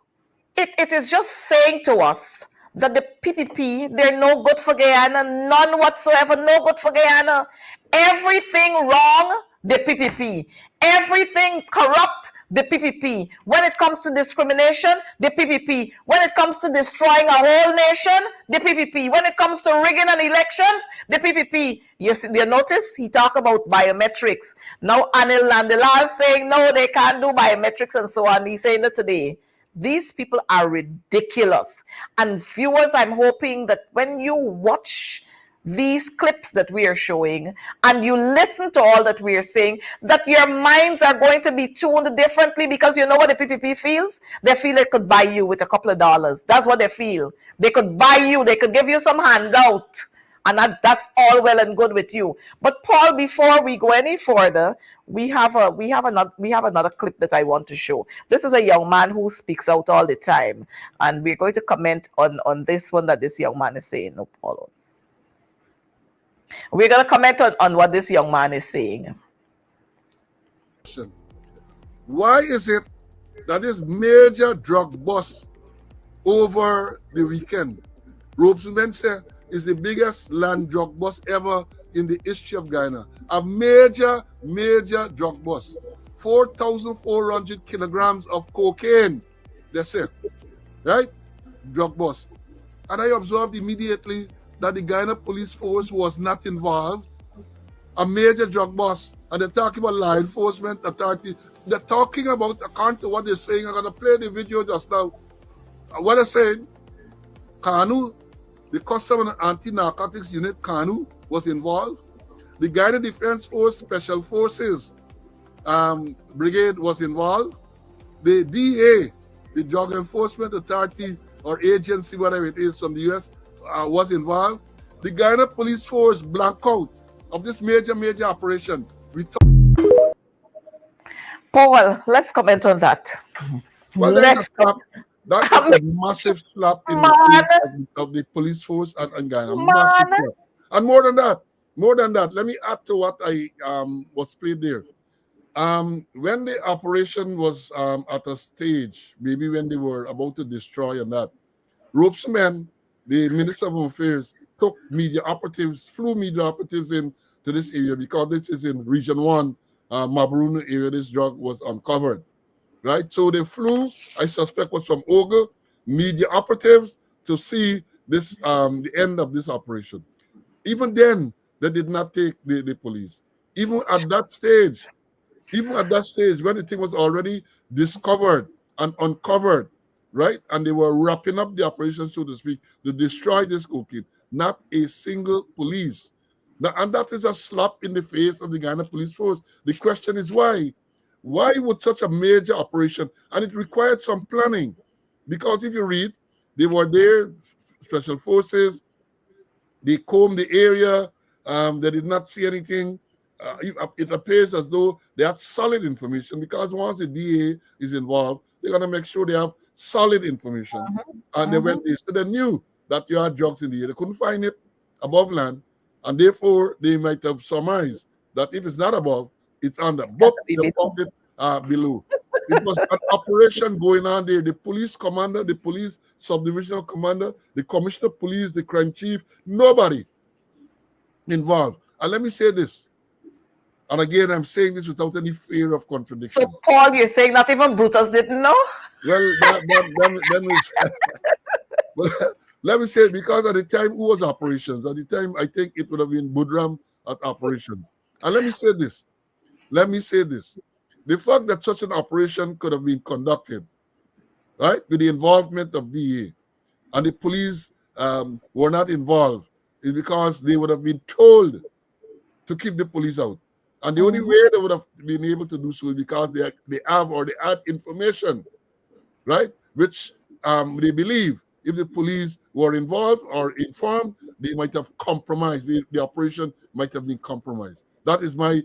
it is just saying to us that the PPP, they're no good for Guyana, none whatsoever, no good for Guyana. Everything wrong, the PPP. Everything corrupt, the PPP. When it comes to discrimination, the PPP. When it comes to destroying a whole nation, the PPP. When it comes to rigging an elections, the PPP. You notice he talked about biometrics. Now Anil Nandilal is saying, no, they can't do biometrics and so on. He's saying that today. These people are ridiculous. And viewers, I'm hoping that when you watch these clips that we are showing and you listen to all that we are saying, that your minds are going to be tuned differently, because you know what the PPP feels? They feel they could buy you with a couple of dollars. That's what they feel. They could buy you, they could give you some handout, and that's all well and good with you. But Paul, before we go any further, we have another clip that I want to show. This is a young man who speaks out all the time, and we're going to comment on this one that this young man is saying. No, Paul. We're going to comment on what this young man is saying. Why is it that this major drug bust over the weekend, Robesman said, is the biggest land drug bust ever in the history of Guyana? A major drug bust. 4,400 kilograms of cocaine, that's it, right? Drug bust. And I observed immediately that the Guyana police force was not involved. A major drug bust. And they're talking about law enforcement authority. They're talking about, according to what they're saying, I'm going to play the video just now. What they're saying, KANU, the Custom and Anti-Narcotics Unit, KANU, was involved. The Guyana Defense Force Special Forces Brigade was involved. The DA, the Drug Enforcement Authority or agency, whatever it is from the U.S., was involved. The Guyana Police Force blanked out of this major operation. Paul, let's comment on that. Well, Let's that is a massive slap in the face of the police force and Guyana. Massive slap. And more than that, let me add to what I was played there. When the operation was at a stage, maybe when they were about to destroy and that, Robesman, the Minister of Home Affairs, took flew media operatives into this area, because this is in Region 1, Mabruna area, this drug was uncovered, right? So they flew, I suspect was from Ogle, media operatives to see this, the end of this operation. Even then, they did not take the police. Even at that stage, when the thing was already discovered and uncovered, right? And they were wrapping up the operation, so to speak, to destroy this cocaine. Not a single police. Now, and that is a slap in the face of the Guyana Police Force. The question is why? Why would such a major operation? And it required some planning. Because if you read, they were there, special forces, they combed the area, they did not see anything. It appears as though they had solid information, because once the DA is involved, they're going to make sure they have solid information. And they went there, so they knew that you had drugs in the air. They couldn't find it above land, and therefore they might have surmised that if it's not above, it's under. But they found it below. It was an operation going on there. The police commander, the police subdivisional commander, the commissioner of police, the crime chief, nobody involved. And let me say this, and again, I'm saying this without any fear of contradiction. So, Paul, you're saying not even Brutus didn't know? Well, let me say, because at the time, who was operations? At the time, I think it would have been Budram at operations. And let me say this. The fact that such an operation could have been conducted, right, with the involvement of DA, and the police were not involved, is because they would have been told to keep the police out. And the only way they would have been able to do so is because they had information, right, which they believe if the police were involved or informed, they might have compromised. The operation might have been compromised. That is my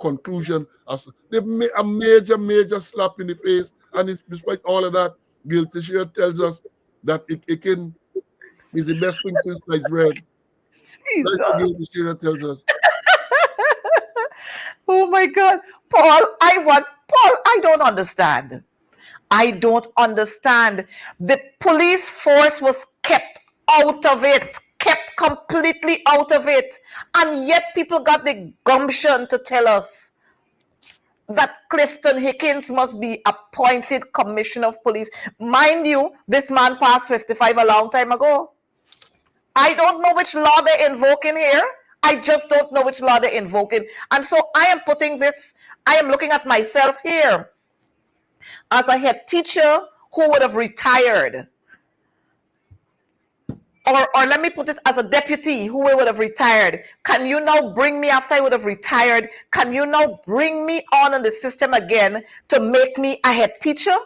conclusion. As a major slap in the face. And despite all of that, Gil Teixeira tells us that Ikin is the best thing since sliced bread. That's what Gil Teixeira tells us. Oh my God. Paul, I don't understand. The police force was kept out of it, kept completely out of it. And yet people got the gumption to tell us that Clifton Hickins must be appointed commissioner of police. Mind you, this man passed 55 a long time ago. I don't know which law they're invoking here. I just don't know which law they're invoking. And so I am looking at myself here as a head teacher who would have retired, or let me put it as a deputy who would have retired, can you now bring me after I would have retired? Can you now bring me on in the system again to make me a head teacher?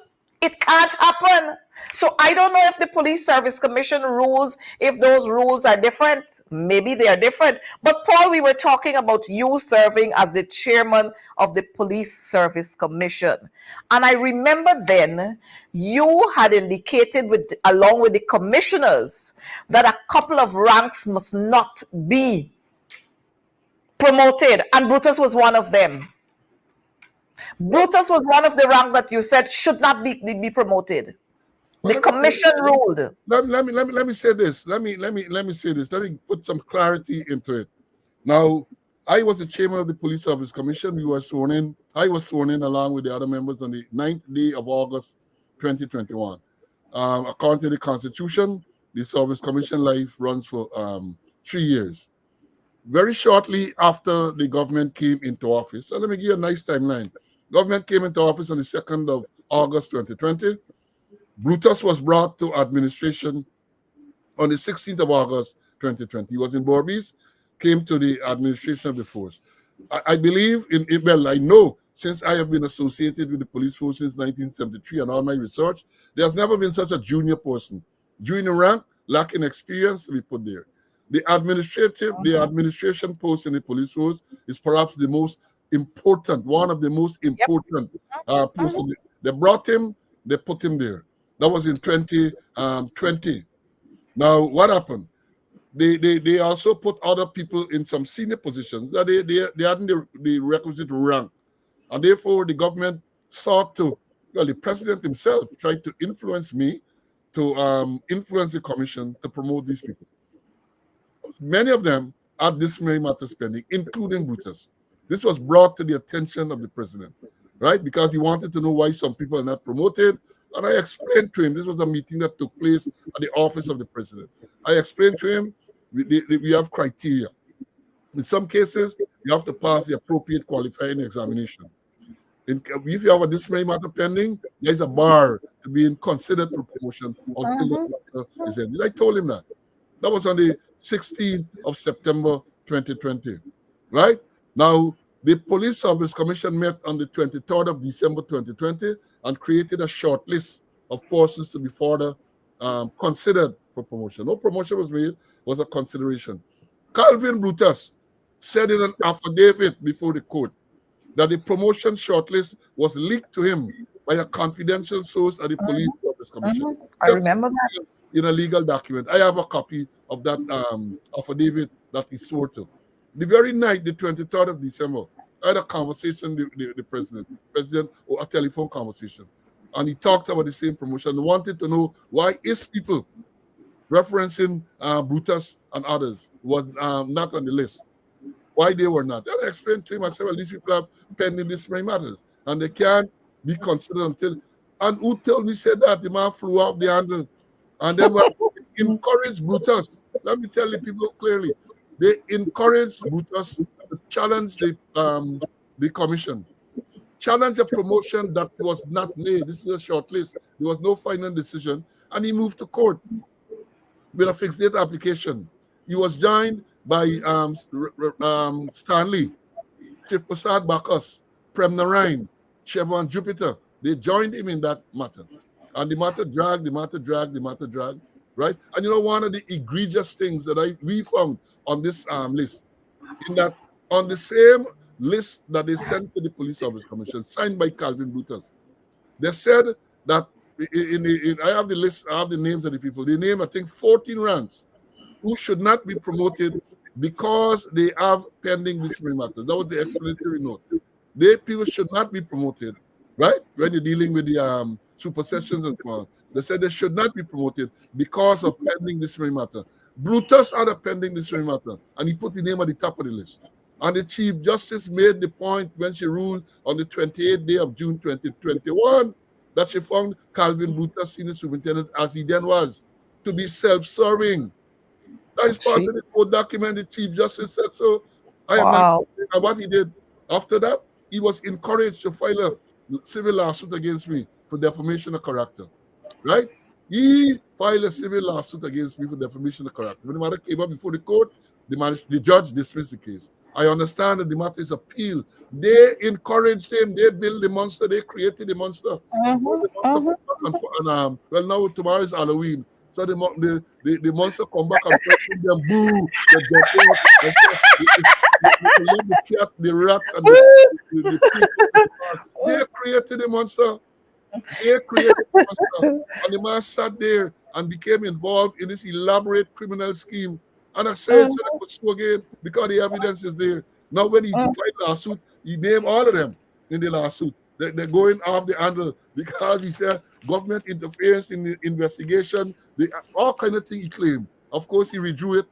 It can't happen. So I don't know if the Police Service Commission rules, if those rules are different. Maybe they are different. But Paul, we were talking about you serving as the chairman of the Police Service Commission. And I remember then you had indicated, along with the commissioners, that a couple of ranks must not be promoted. And Brutus was one of them. Brutus was one of the rank that you said should not be promoted. The commission ruled. Let me say this. Let me say this. Let me put some clarity into it. Now, I was the chairman of the Police Service Commission. We were sworn in. I was sworn in along with the other members on the 9th day of August, 2021. According to the Constitution, the Service Commission life runs for 3 years. Very shortly after the government came into office, so let me give you a nice timeline. Government came into office on the 2nd of August, 2020. Brutus was brought to administration on the 16th of August, 2020. He was in Borbies, came to the administration of the force. I believe I know, since I have been associated with the police force since 1973 and all my research, there's never been such a junior person. Junior rank, lacking experience to be put there. The administration post in the police force is perhaps the most important, one of the most important posts. They brought him, they put him there. That was in 2020. Now, what happened? They also put other people in some senior positions that they hadn't the requisite rank. And therefore, the government sought to, the president himself tried to influence me to influence the commission to promote these people. Many of them had disciplinary matters pending, including Brutus. This was brought to the attention of the president, right? Because he wanted to know why some people are not promoted. And I explained to him, this was a meeting that took place at the office of the president. I explained to him, we have criteria. In some cases, you have to pass the appropriate qualifying examination. If you have a disciplinary matter pending, there's a bar to being considered for promotion until the matter is ended. I told him that. That was on the 16th of September 2020, right? Now, the Police Service Commission met on the 23rd of December 2020 and created a short list of persons to be further considered for promotion. No promotion was made, was a consideration. Calvin Brutus said in an affidavit before the court that the promotion shortlist was leaked to him by a confidential source at the Police Service Commission. I remember that. In a legal document. I have a copy of that affidavit that he swore to. The very night, the 23rd of December, I had a conversation with the president, or a telephone conversation, and he talked about the same promotion. He wanted to know why his people, referencing Brutus and others, was not on the list. Why they were not. And I explained to him, I said, well, these people have pending disciplinary matters, and they can't be considered until, and who told me said that? The man flew off the handle. And then encouraged Brutus. Let me tell the people clearly. They encouraged Brutus to challenge the commission. Challenge a promotion that was not made. This is a short list. There was no final decision. And he moved to court with a fixed date application. He was joined by Stanley, Chief Prasad Bacchus, Prem Narayan, Chevron Jupiter. They joined him in that matter. And the matter dragged, right? And you know, one of the egregious things that we found on this list, in that on the same list that they sent to the Police Service Commission, signed by Calvin Brutus, they said that I have the list, I have the names of the people. They named, I think, 14 ranks who should not be promoted because they have pending disciplinary matters. That was the explanatory note. They people should not be promoted, right? When you're dealing with the supersessions and so on. They said they should not be promoted because of pending disciplinary matter. Brutus had a pending disciplinary matter, and he put the name at the top of the list. And the Chief Justice made the point when she ruled on the 28th day of June 2021 that she found Calvin Brutus, Senior Superintendent, as he then was, to be self-serving. That is part of the court document. The Chief Justice said so. And what he did after that, he was encouraged to file a civil lawsuit against me for defamation of character. right? He filed a civil lawsuit against me for defamation of character. When the matter came up before the court, the judge dismissed the case. I understand that the matter is appeal. They encouraged him. They built the monster. They created the monster. Mhm, The monster mhm. come back well, now tomorrow is Halloween. So the monster come back and threaten them, boo, the jump out, and so they let the cat, the rat, and the pig. They created the monster. They created the monster. And the man sat there and became involved in this elaborate criminal scheme. And I said, so that was so again, because the evidence is there. Now, when he filed lawsuit, he named all of them in the lawsuit. They're going off the handle because he said government interference in the investigation, all kind of thing he claimed. Of course, he withdrew it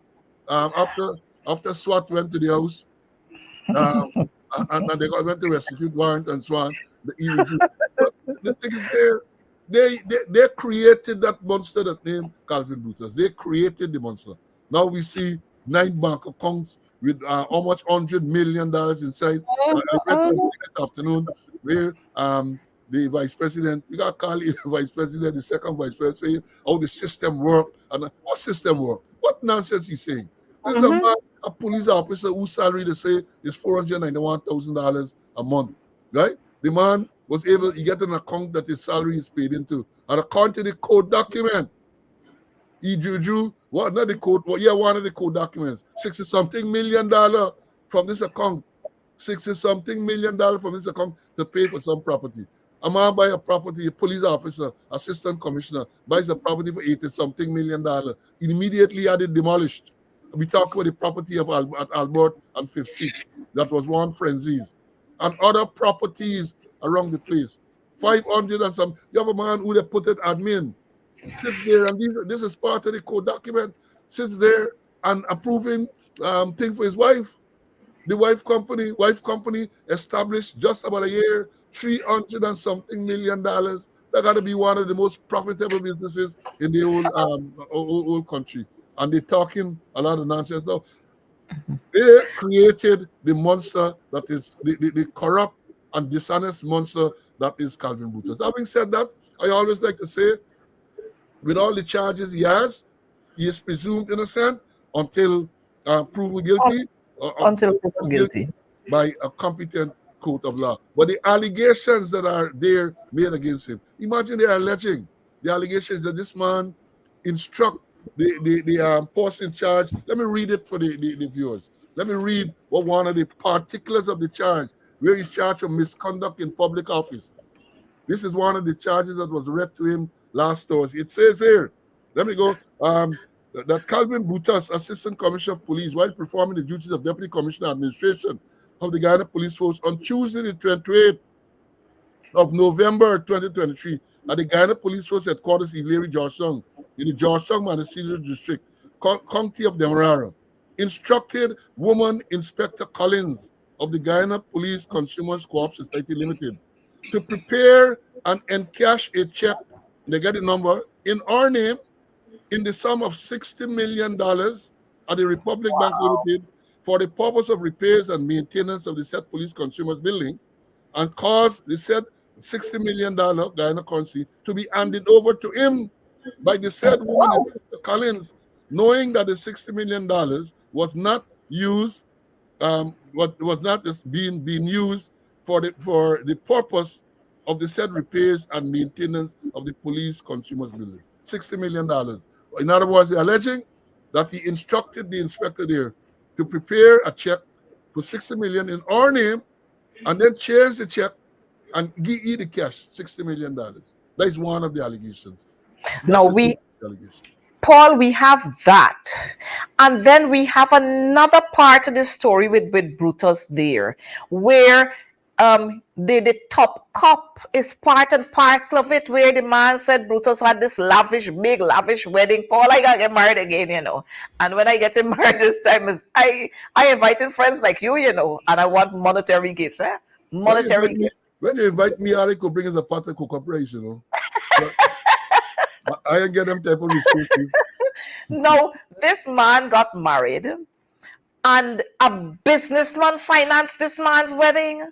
after SWAT went to the house, and they went to execute warrant and so on. He withdrew. But the thing is, they created that monster that named Calvin Brutus. They created the monster. Now we see 9 bank accounts with almost $100 million inside. The rest of this afternoon, where the vice president, we got to call it vice president, the second vice president, saying how the system work. And what system work? What nonsense he's saying? This is a man, a police officer whose salary they say is $491,000 a month, right? The man was able to get an account that his salary is paid into. And according to the code document, he drew what not the code, well, yeah, one of the code documents, $60-something million from this account. $60-something million from this account to pay for some property. A man buy a property, a police officer, assistant commissioner, buys a property for $80-something million. Immediately had it demolished. We talk about the property of Albert and 5th Street. That was one frenzies. And other properties around the place. 500 and some. You have a man who they put it admin. Sits there, and this is part of the code document. Sits there and approving thing for his wife. The wife company established just about a year, $300 and something million. That got to be one of the most profitable businesses in the whole country. And they're talking a lot of nonsense now. They created the monster that is the corrupt and dishonest monster that is Calvin Brutus. Having said that, I always like to say, with all the charges he has, he is presumed innocent until proven guilty. Until proven guilty by a competent court of law. But the allegations that are there made against him, imagine they are alleging the allegations that this man instruct the post in charge. Let me read it for the viewers. Let me read what one of the particulars of the charge, where he's charged of misconduct in public office. This is one of the charges that was read to him last Thursday. It says here, let me go, that Calvin Brutus, Assistant Commissioner of Police, while performing the duties of Deputy Commissioner Administration of the Guyana Police Force on Tuesday, the 28th of November 2023, at the Guyana Police Force headquarters in Leary, Georgetown, in the Georgetown Ministerial District, County of Demerara, instructed Woman Inspector Collins of the Guyana Police Consumers Co-op Society Limited to prepare and encash a check, they get the number, in our name, in the sum of $60 million at the Republic Bank Limited for the purpose of repairs and maintenance of the said police consumers building, and cause the said $60 million Guyana currency to be handed over to him by the said woman, Collins, knowing that the $60 million was not used, was not being used for the purpose of the said repairs and maintenance of the police consumers building. $60 million. In other words, they're alleging that he instructed the inspector there to prepare a check for $60 million in our name and then change the check and give you the cash, $60 million. That is one of the allegations. Now Paul, we have that. And then we have another part of the story with Brutus there, where the top cop is part and parcel of it, where the man said Brutus had this big lavish wedding. Paul, I gotta get married again, And when I get married this time, I invited friends like you, and I want monetary gifts, monetary gifts. When you invite me, I could bring us a part of corporation, I ain't get them type of resources. No, this man got married, and a businessman financed this man's wedding.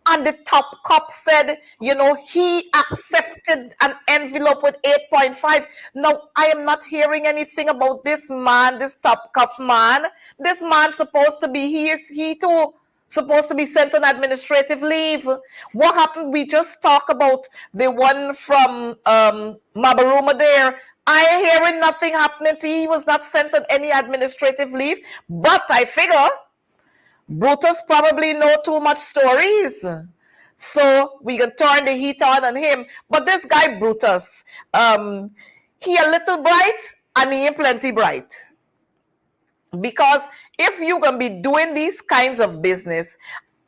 And the top cop said, he accepted an envelope with 8.5. Now, I am not hearing anything about this man, this top cop man. This man supposed to be, he too supposed to be sent on administrative leave. What happened? We just talked about the one from Mabaruma there. I ain't hearing nothing happening to him. He was not sent on any administrative leave. But I figure Brutus probably know too much stories. So we can turn the heat on him. But this guy Brutus, he a little bright and he ain't plenty bright. Because if you're going to be doing these kinds of business,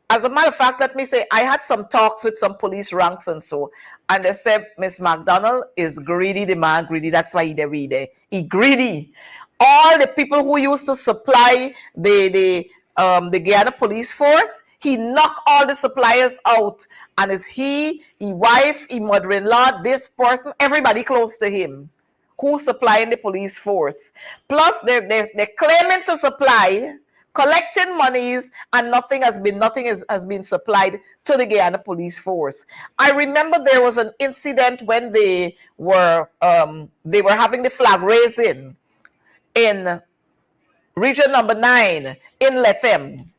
as a matter of fact, let me say, I had some talks with some police ranks and so, and they said, Miss McDonald is greedy, the man greedy. That's why he there. He greedy. All the people who used to supply the Guyana police force, he knocked all the suppliers out. And it's he wife, he mother-in-law, this person, everybody close to him who supplying the police force. Plus, they're claiming to supply, collecting monies, and nothing has been supplied to the Guyana police force. I remember there was an incident when they were having the flag raising in region number 9 in Lefem.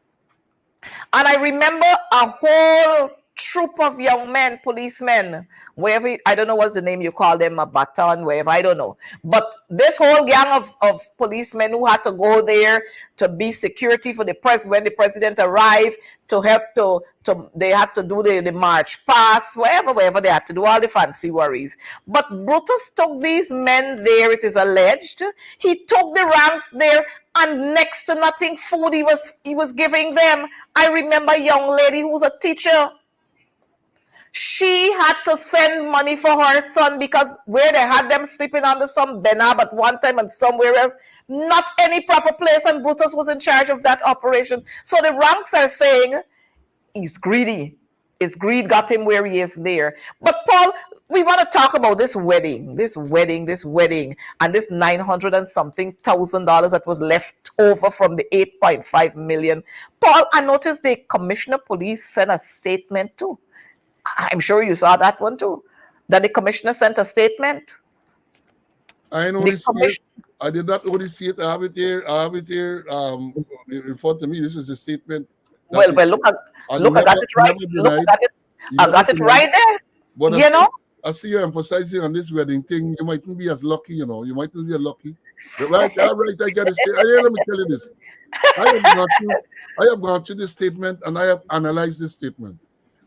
And I remember a whole troop of young men, policemen, wherever, I don't know what's the name you call them, a baton, wherever, I don't know. But this whole gang of policemen who had to go there to be security for the president when the president arrived, to help they had to do the march past, wherever they had to do all the fancy worries. But Brutus took these men there, it is alleged. He took the ranks there, and next to nothing food he was giving them. I remember a young lady who's a teacher. She had to send money for her son because where they had them sleeping under some benab at one time and somewhere else, not any proper place, and Brutus was in charge of that operation. So the ranks are saying he's greedy. His greed got him where he is there. But Paul, we want to talk about this wedding, and this $900 and something thousand that was left over from the 8.5 million. Paul, I noticed the commissioner of police sent a statement too. I'm sure you saw that one too. That the commissioner sent a statement. I only see it. I did not only see it. I have it here. In front of me. This is a statement. Well, look, I got it right. I got it right there. But I see you emphasizing on this wedding thing. You mightn't be as lucky, You mightn't be as lucky. Right, I got to say. Let me tell you this. I have gone through this statement and I have analyzed this statement.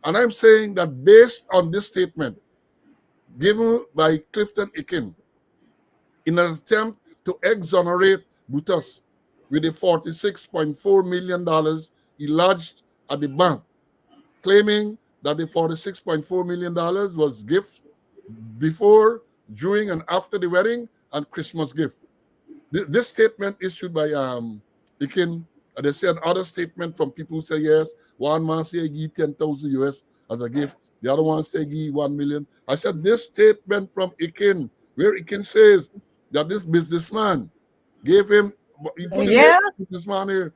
And I'm saying that based on this statement given by Clifton Ikin in an attempt to exonerate Brutus with the $46.4 million he lodged at the bank, claiming that the $46.4 million was gift before, during, and after the wedding and Christmas gift. This statement issued by Ikin. They said other statement from people who say yes. One man say he 10,000 US as a gift. The other one say he 1 million. I said this statement from Ikin, where Ikin says that this businessman gave him. He put businessman here.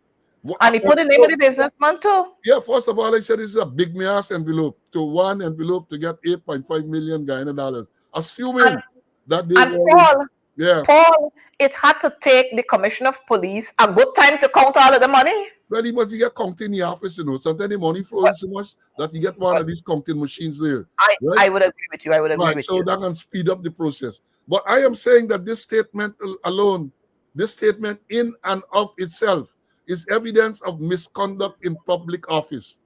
And he put the name of the businessman too. Yeah, first of all, I said this is a big ass envelope. To one envelope to get 8.5 million Guyana dollars. Assuming that they Paul, it had to take the commissioner of police a good time to count all of the money. Well, he must get counting in the office, Sometimes the money flows so much that he get one of these counting machines there. I would agree with you. So that can speed up the process. But I am saying that this statement alone, this statement in and of itself, is evidence of misconduct in public office.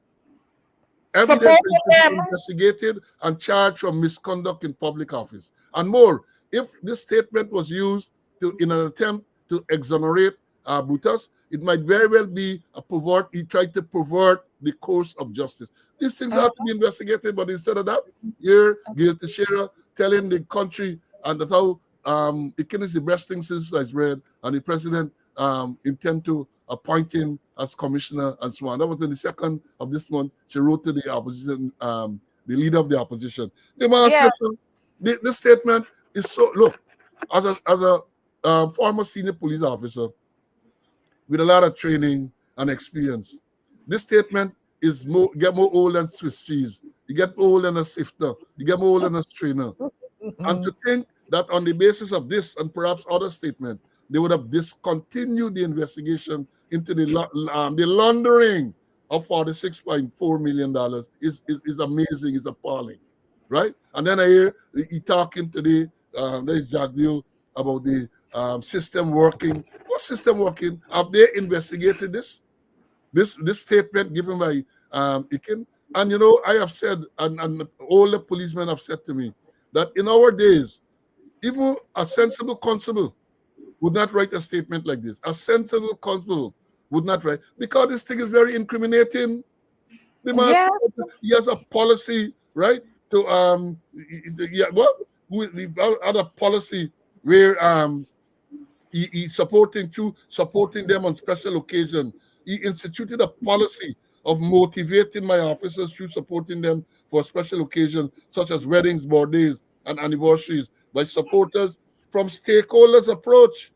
Evidence is investigated and charged for misconduct in public office. And more, if this statement was used in an attempt to exonerate Brutus, it might very well be a pervert. He tried to pervert the course of justice. These things have to be investigated, but instead of that, here, Gail Teixeira telling the country and that how it is the best thing since sliced bread, and the president intend to appoint him as commissioner and so on. That was in the 2nd of this month. She wrote to the opposition, the leader of the opposition. The man says, this statement is so, look, as a former senior police officer with a lot of training and experience, this statement is more get more oil than Swiss cheese. You get more oil than a sifter. You get more oil than a strainer. And to think that on the basis of this and perhaps other statement, they would have discontinued the investigation into the laundering of $46.4 million is amazing, is appalling, right? And then I hear he talking today, there's Jack Deal about the system working. What system working? Have they investigated this? This statement given by Ikin? And you know, I have said, and all the policemen have said to me, that in our days, even a sensible constable would not write a statement like this. A sensible constable would not write, because this thing is very incriminating. The man, Yes. he has a policy, right? To yeah, what? We had a policy where he's supporting them on special occasion. He instituted a policy of motivating my officers through supporting them for special occasions such as weddings, birthdays, and anniversaries by supporters from stakeholders approach.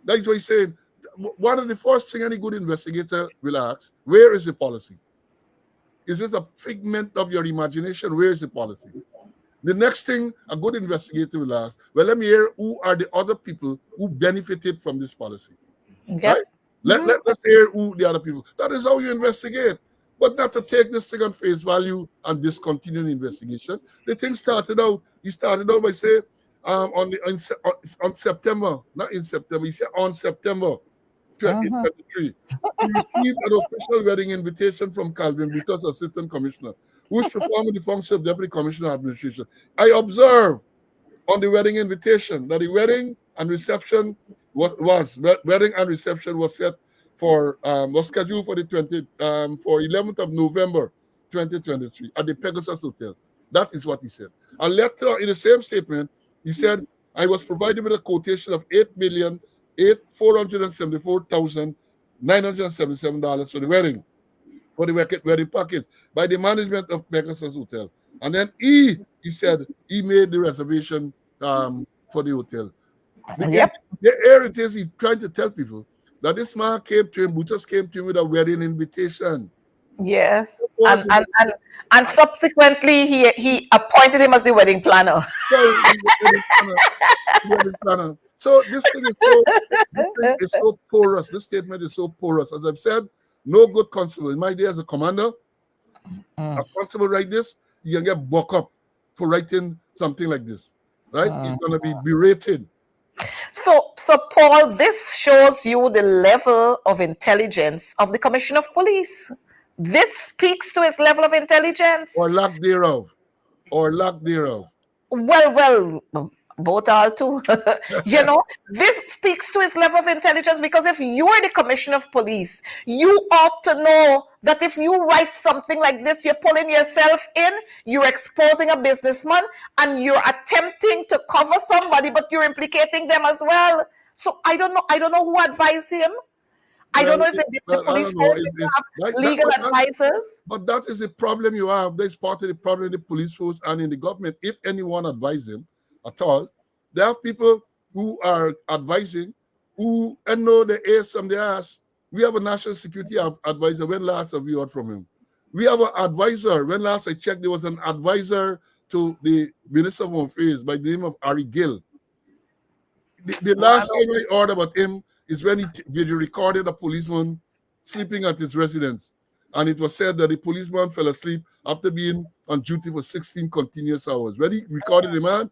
That's what he's saying. One of the first thing any good investigator will ask, where is the policy? Is this a figment of your imagination? Where is the policy? The next thing a good investigator will ask, well, let me hear who are the other people who benefited from this policy. Yep. Right? Let's hear who the other people. That is how you investigate. But not to take this thing on face value and discontinue the investigation. The thing started out, he started out by saying on September, not in September, he said on September 2023, he received an official wedding invitation from Calvin Brutus, Assistant Commissioner, who is performing the function of Deputy Commissioner of Administration. I observed on the wedding invitation that the wedding and reception was set for was scheduled for the 11th of November 2023 at the Pegasus Hotel. That is what he said. A letter in the same statement, he said, I was provided with a quotation of $8,474,977 for the wedding, wedding package by the management of Pegasus Hotel. And then he said he made the reservation for the hotel. Yep. The air it is, he tried to tell people that this man came to him, Brutus came to him with a wedding invitation. Yes. And subsequently he appointed him as the wedding planner. So this thing is so porous. This statement is so porous. As I've said, no good constable. In my day as a commander, a constable write this, he can get buck up for writing something like this. Right? He's gonna be berated. So Paul, this shows you the level of intelligence of the Commissioner of Police. This speaks to his level of intelligence. Or lack thereof. Well, both are too. You know, this speaks to his level of intelligence, because if you are the Commissioner of Police, you ought to know that if you write something like this, you're pulling yourself in, you're exposing a businessman, and you're attempting to cover somebody, but you're implicating them as well. So I don't know who advised him. I don't know if the police force have legal advisors. But that is a problem you have. That's part of the problem in the police force and in the government. If anyone advises him at all, they have people who are advising, who know the ass from the ass. We have a national security advisor. When last have we heard from him? We have an advisor. When last I checked, there was an advisor to the Minister of Home Affairs by the name of Harry Gill. The last time I heard about him is when he recorded a policeman sleeping at his residence. And it was said that the policeman fell asleep after being on duty for 16 continuous hours. When he recorded the man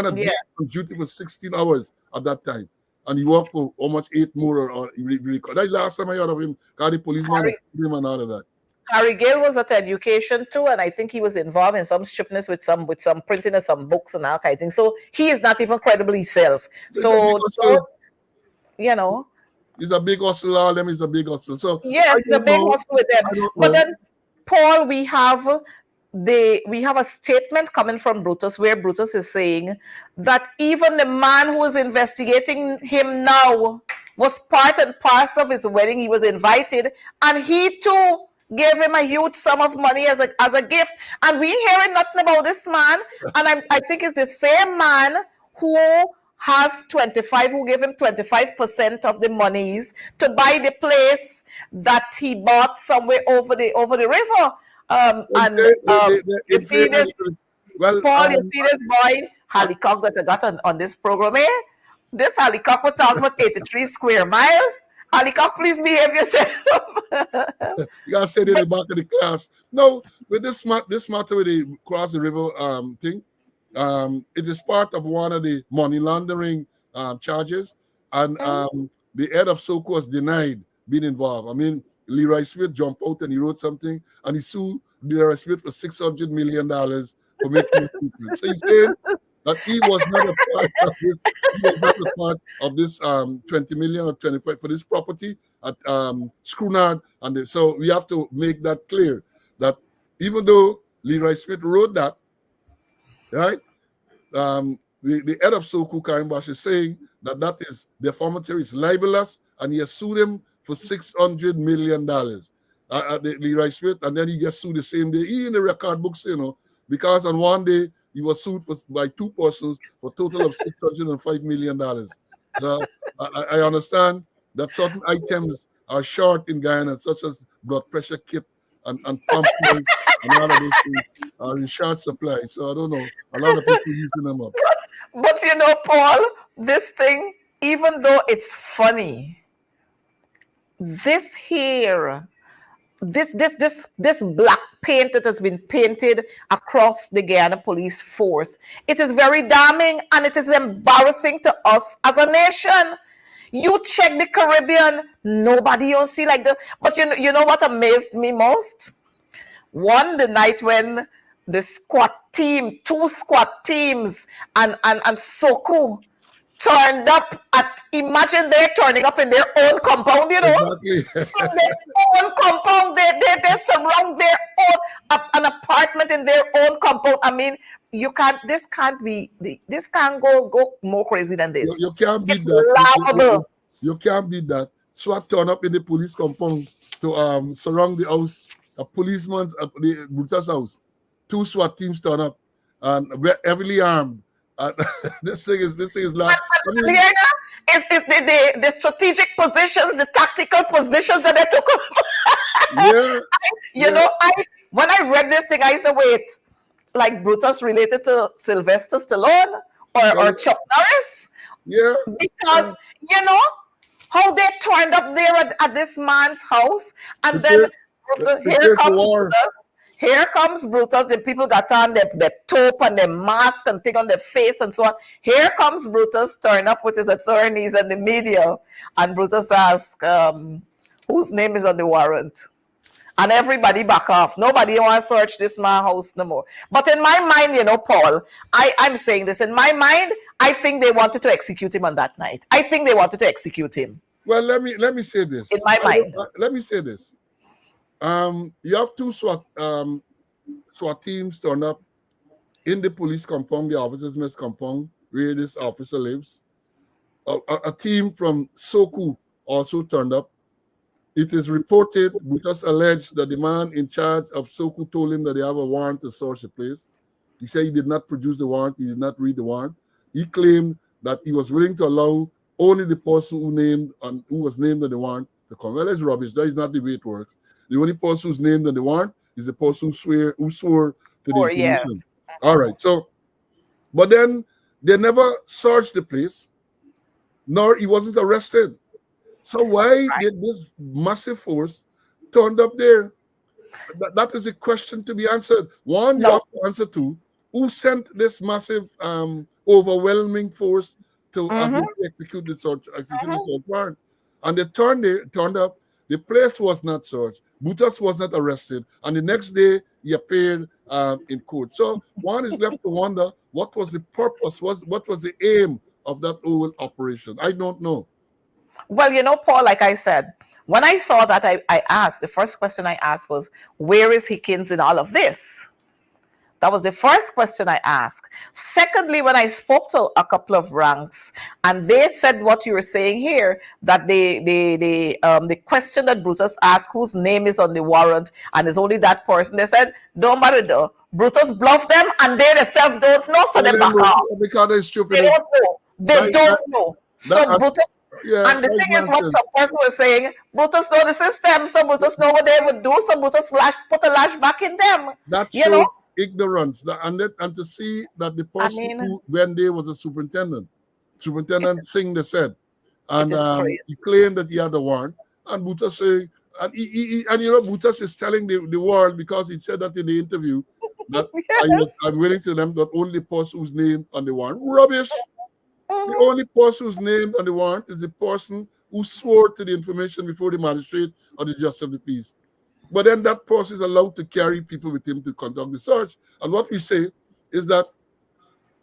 had been on duty for 16 hours at that time. And he worked for almost 8 more. Or he recorded. That last time I heard of him, the policeman him and all of that. Harry Gill was at education too, and I think he was involved in some strictness with some printing of some books and all kind of thing. So he is not even credible himself. So you know, it's a big hustle. All them is a big hustle. So yes, it's a big hustle with them. But then, Paul, we have a statement coming from Brutus where Brutus is saying that even the man who is investigating him now was part and parcel of his wedding. He was invited, and he too gave him a huge sum of money as a gift. And we hearing nothing about this man. And I think it's the same man who has 25, who gave him 25% of the monies to buy the place that he bought somewhere over the river. You In see fairness this, to, well, Paul, you see this boy, Hallecock, that I got on this program here? This Hallecock was talking about 83 square miles. Hallecock, please behave yourself. you gotta say it in the back of the class. No, with this matter with the cross the river thing, it is part of one of the money laundering charges, and the head of SOCO was denied being involved. I mean, Leroy Smith jumped out and he wrote something, and he sued Leroy Smith for $600 million for making a statement. So he's saying that he was not a part of this. He was not a part of this 20 million or 25 for this property at Schoonard. And so we have to make that clear that even though Leroy Smith wrote that, right? The head of SOCO, Karimbash, is saying that that is defamatory, it's libelous, and he has sued him for $600 million. Leroy Smith, and then he gets sued the same day. He in the record books, you know, because on one day he was sued by two persons for a total of $605 million. I understand that certain items are short in Guyana, such as blood pressure kit and pamphlets and all of those things are in short supply. So I don't know. A lot of people using them up. But you know, Paul, this thing, even though it's funny, this here, this black paint that has been painted across the Guyana police force, it is very damning and it is embarrassing to us as a nation. You check the Caribbean, nobody you'll see like that. But you know what amazed me most? One, the night when the squad team, two squad teams, and SOCO turned up imagine they're turning up in their own compound, you know. Exactly. In their own compound, they surround their own an apartment in their own compound. I mean, this can't go more crazy than this. You can't beat It's that. laughable. You can't beat that. SWAT turn up in the police compound to surround the house. A policeman's the Brutus house. Two SWAT teams turn up and we're heavily armed. This thing is like Is the strategic positions, the tactical positions that they took. When I read this thing, I said, wait, like Brutus related to Sylvester Stallone or Chuck Norris? Yeah. Because you know how they turned up there at this man's house, and then here comes Brutus. Here comes Brutus. The people got on their taupe and their mask and thing on their face and so on. Here comes Brutus, turn up with his attorneys and the media. And Brutus asks, whose name is on the warrant? And everybody back off. Nobody wants to search this man's house no more. But in my mind, you know, Paul, I'm saying this. In my mind, I think they wanted to execute him on that night. I think they wanted to execute him. Well, let me say this. In my mind. Let me say this. You have two SWAT teams turned up in the police compound, the officer's mess compound, where this officer lives. A team from SOCO also turned up. It is reported, Brutus alleged that the man in charge of SOCO told him that they have a warrant to search the place. He said he did not produce the warrant. He did not read the warrant. He claimed that he was willing to allow only the person who was named on the warrant to come. Well, that's rubbish. That is not the way it works. The only person who's named on the warrant is the person who swore to the information. Yes. All right. So, but then they never searched the place, nor he wasn't arrested. So why did this massive force turned up there? That is a question to be answered. One, you have to answer to who sent this massive, overwhelming force to execute the search warrant. And they turned up. The place was not searched. Brutus was not arrested. And the next day, he appeared in court. So one is left to wonder, what was the purpose? What was the aim of that whole operation? I don't know. Well, you know, Paul, like I said, when I saw that, I asked, the first question I asked was, where is Hickins in all of this? That was the first question I asked. Secondly, when I spoke to a couple of ranks, and they said what you were saying here, that the question that Brutus asked, whose name is on the warrant, and it's only that person, they said, don't matter though. Brutus bluffed them, and they themselves don't know, so they back off. Because they're stupid. They don't know. They don't know. So that, Brutus, yeah, and the that's thing is, what nonsense. some person was saying, Brutus know the system, so Brutus know what they would do, so Brutus put a lash back in them. That You know, shows ignorance. And to see that the I person mean, who, when they was a superintendent, Singh, they said, it and is crazy. he claimed that he had the warrant, and Butas say, and Butas is telling the world, because he said that in the interview, that Yes. I'm willing to them that only the person who's named on the warrant. Rubbish. The Mhm. only person who's named on the warrant is the person who swore to the information before the magistrate or the justice of the peace. But then that person is allowed to carry people with him to conduct the search. And what we say is that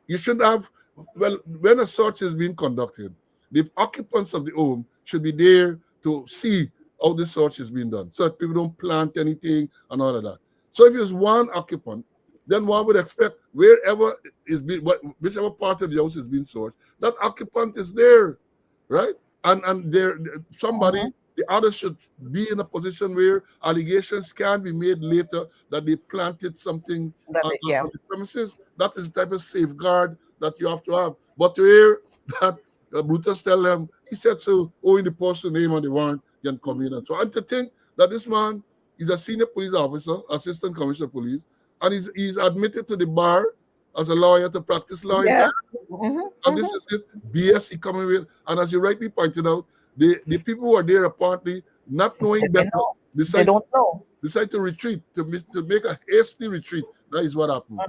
you should have, well, when a search is being conducted, the occupants of the home should be there to see how the search is being done so that people don't plant anything and all of that. So if it's one occupant, then one would expect wherever is being, whichever part of the house is being searched, that occupant is there, right? And there somebody, Mhm. the other should be in a position where allegations can be made later that they planted something Yeah. on the premises. That is the type of safeguard that you have to have. But to hear that Brutus tell them, he said so, owing the person name on the warrant, can come in and so. And to think that this man is a senior police officer, assistant commissioner of police, and he's admitted to the bar as a lawyer to practice law in Yes. Ghana. Mhm. And this is his BS he coming with. And as you rightly pointed out, the people who are there apparently not knowing They better know. They decide don't know. to retreat, to make a hasty retreat. That is what happened.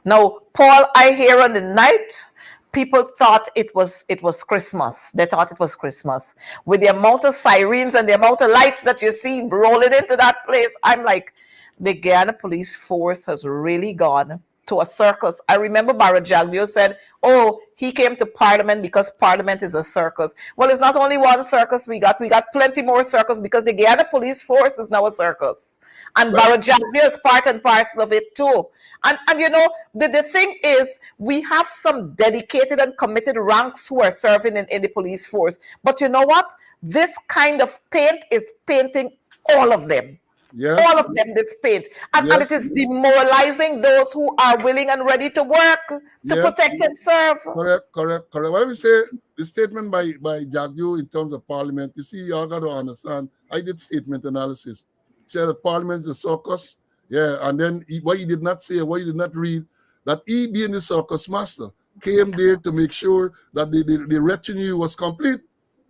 Now, Paul, I hear on the night, people thought it was Christmas. They thought it was Christmas. With the amount of sirens and the amount of lights that you see rolling into that place, I'm like, the Guyana police force has really gone to a circus. I remember Barajaglio said, oh, he came to Parliament because Parliament is a circus. Well, it's not only one circus we got. We got plenty more circus because the Guyana police force is now a circus. And Well, Barajaglio is part and parcel of it too. And you know, the thing is, we have some dedicated and committed ranks who are serving in the police force. But you know what? This kind of paint is painting all of them. All yes, of them this paint. And it yes, is demoralizing those who are willing and ready to work to yes. protect and serve. Correct. When we say the statement by Jagyu in terms of Parliament, you see, you all got to understand. I did statement analysis. Said that Parliament is a circus. Yeah, and then what he did not say, what he did not read, that he being the circus master came there to make sure that the retinue was complete.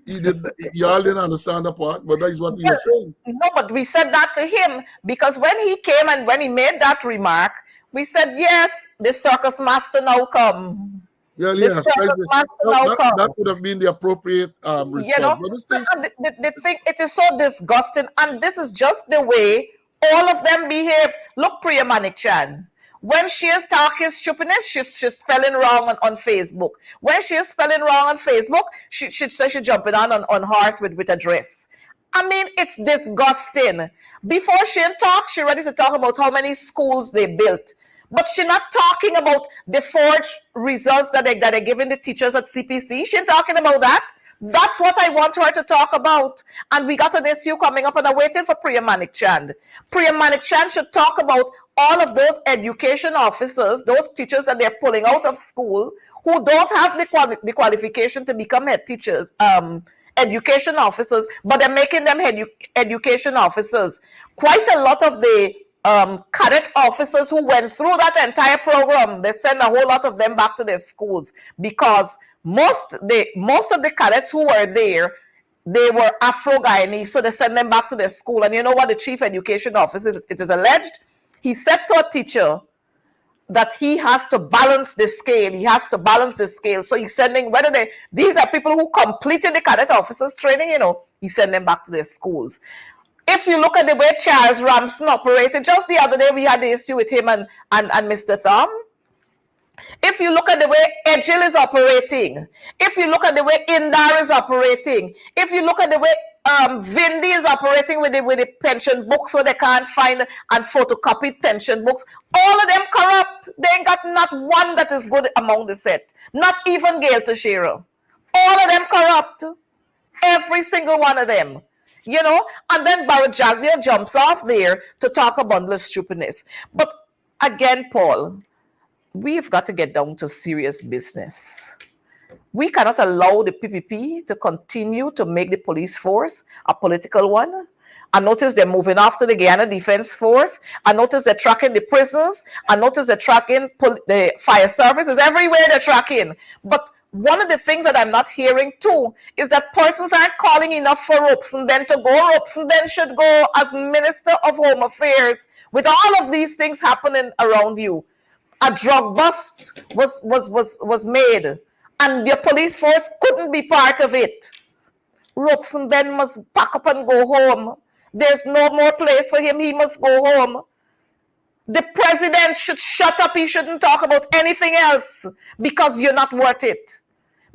He did. Y'all didn't understand the part, but that is what he Well, was saying. no, but we said that to him because when he came and when he made that remark, we said, yes, the circus master now come. Well, The yes, circus master now that come. would have been the appropriate You response. know, But this thing, and the thing, it is so disgusting, and this is just the way all of them behave. Look, Priya Manichan, when she is talking stupidness, she's spelling wrong on Facebook. When she is spelling wrong on Facebook, she says she's jumping on horse with a dress. I mean, it's disgusting. Before she talk, she ready to talk about how many schools they built. But she's not talking about the forged results that they're giving the teachers at CPC. She's talking about that. That's what I want her to talk about. And we got an issue coming up, and I'm waiting for Priya Manik Chand. Priya Manik Chand should talk about all of those education officers, those teachers that they're pulling out of school, who don't have the qualification to become head teachers, education officers, but they're making them education officers. Quite a lot of the cadet officers who went through that entire program, they send a whole lot of them back to their schools because most of the cadets who were there, they were Afro-Guyanese, so they send them back to their school. And you know what the chief education officer, it is alleged, he said to a teacher that he has to balance the scale. He has to balance the scale. So he's sending, these are people who completed the cadet officers training, he send them back to their schools. If you look at the way Charles Ramsden operated, just the other day we had the issue with him and Mr. Thumb. If you look at the way Edgil is operating, if you look at the way Indar is operating, if you look at the way Vindi is operating with the pension books where they can't find and photocopied pension books, all of them corrupt. They ain't got not one that is good among the set. Not even Gail Teixeira. All of them corrupt. Every single one of them. And then Barajaglio jumps off there to talk a bundle of stupidness. But again, Paul, we've got to get down to serious business. We cannot allow the PPP to continue to make the police force a political one. I notice they're moving after the Guyana Defense Force. I notice they're tracking the prisons. I notice they're tracking the fire services. Everywhere they're tracking. But one of the things that I'm not hearing too is that persons aren't calling enough for Robeson then to go. Robeson then should go as Minister of Home Affairs with all of these things happening around you. A drug bust was made, and the police force couldn't be part of it. Robeson then must pack up and go home. There's no more place for him. He must go home. The president should shut up. He shouldn't talk about anything else because you're not worth it.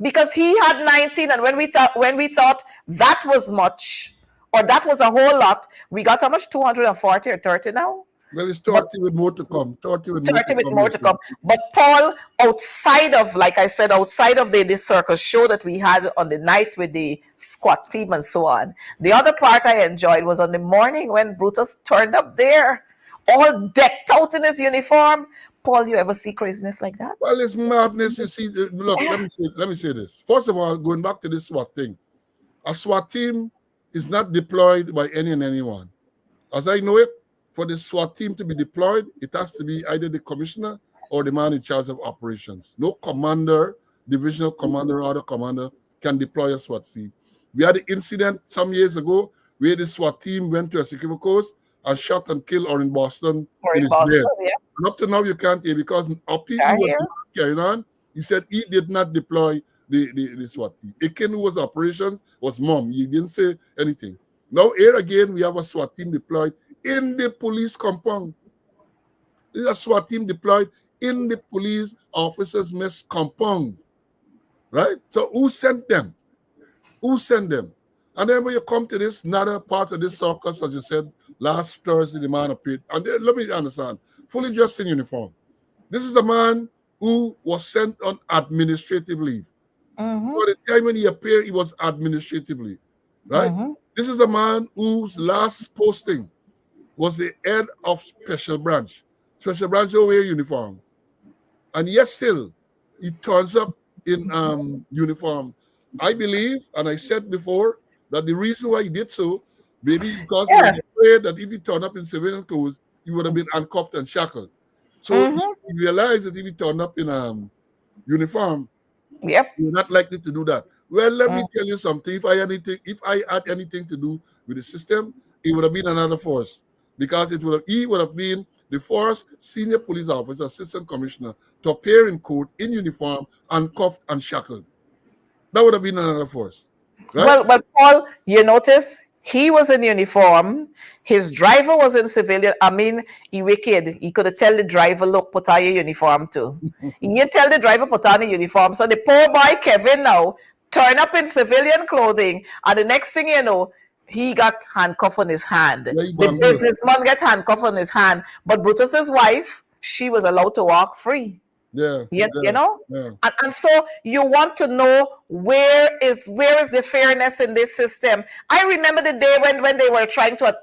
Because he had 19, and when we thought that was much or that was a whole lot, we got how much? 240 or 30 now? Well, it's 30 with more to come. 30 with 30 with more to come. But Paul, outside of, like I said, outside of the circus show that we had on the night with the squad team and so on, the other part I enjoyed was on the morning when Brutus turned up there, all decked out in his uniform. Paul, you ever see craziness like that? Well, it's madness. You see, look, let me say this. First of all, going back to this SWAT thing, a SWAT team is not deployed by any and anyone. As I know it, for the SWAT team to be deployed, it has to be either the commissioner or the man in charge of operations. No commander, divisional commander, or other commander can deploy a SWAT team. We had an incident some years ago where the SWAT team went to a security coast and shot and killed or in Boston. Yeah. And up to now, you can't hear because Oppie, who was carrying on, he said he did not deploy the SWAT team. Akin, who was operations, was mom. He didn't say anything. Now, here again, we have a SWAT team deployed in the police compound. This is a SWAT team deployed in the police officers' mess compound. Right? So who sent them? Who sent them? And then when you come to this, another part of this circus, as you said, last Thursday, the man appeared. And then, let me understand, fully dressed in uniform. This is the man who was sent on administrative leave. So the time when he appeared, he was administrative leave. Right? This is the man whose last posting was the head of Special Branch. Special Branch will wear uniform. And yet still, he turns up in uniform. I believe, and I said before, that the reason why he did so, maybe because he was afraid that if he turned up in civilian clothes, he would have been handcuffed and shackled. So he realized that if he turned up in uniform, he was not likely to do that. Well, let me tell you something. If I had anything to do with the system, it would have been another force. Because he would have been the first senior police officer, assistant commissioner, to appear in court in uniform, handcuffed and shackled. That would have been another force. Right? Well, Paul, you notice he was in uniform. His driver was in civilian. I mean, he wicked. He could have tell the driver, look, put on your uniform too. He tell the driver, put on a uniform. So the poor boy, Kevin, now, turn up in civilian clothing. And the next thing you know, he got handcuffed on his hand. The businessman got handcuffed on his hand. But Brutus's wife, she was allowed to walk free. You know? And so you want to know where is the fairness in this system. I remember the day when they were trying to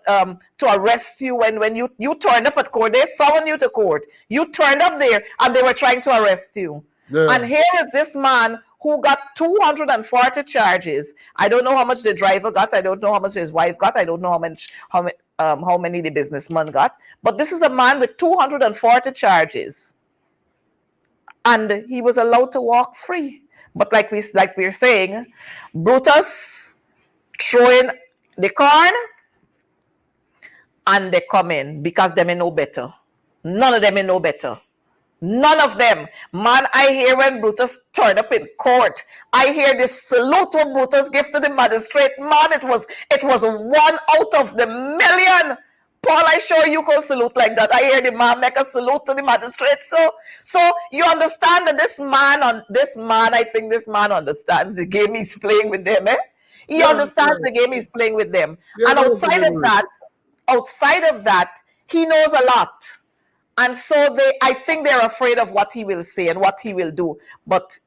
arrest you when you turned up at court. They summoned you to court. You turned up there and they were trying to arrest you. And here is this man who got 240 charges. I don't know how much the driver got. I don't know how much his wife got. I don't know how many the businessman got. But this is a man with 240 charges. And he was allowed to walk free. But like we're saying, Brutus throwing the corn and they come in because they may know better. None of them may know better. None of them. Man, I hear when Brutus turned up in court, I hear this salute what Brutus gave to the magistrate. Man, it was one out of the million. Paul, I sure you can salute like that. I hear the man make a salute to the magistrate. So you understand that this man, I think this man understands the game he's playing with them. He understands the game he's playing with them. And outside of that, he knows a lot. And so I think they're afraid of what he will say and what he will do. But,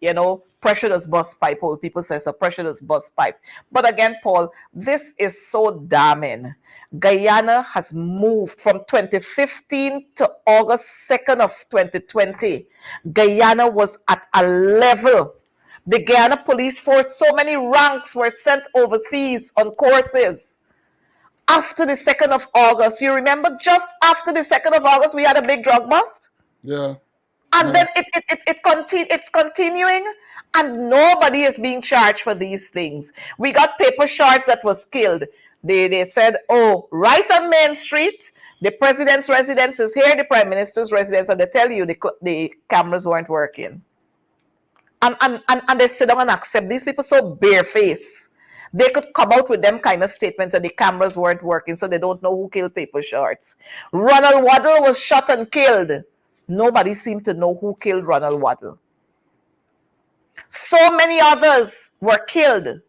pressure does bust pipe. Old people say so, pressure does bust pipe. But again, Paul, this is so damning. Guyana has moved from 2015 to August 2nd of 2020. Guyana was at a level The Guyana police force, so many ranks were sent overseas on courses. After the 2nd of August, you remember just after the 2nd of August, we had a big drug bust? Yeah. And then it's continuing, and nobody is being charged for these things. We got paper shards that was killed. They said, oh, right on Main Street, the president's residence is here, the prime minister's residence, and they tell you the cameras weren't working. And they sit down and accept. These people so barefaced. They could come out with them kind of statements and the cameras weren't working, so they don't know who killed paper shards. Ronald Waddle was shot and killed. Nobody seemed to know who killed Ronald Waddle. So many others were killed.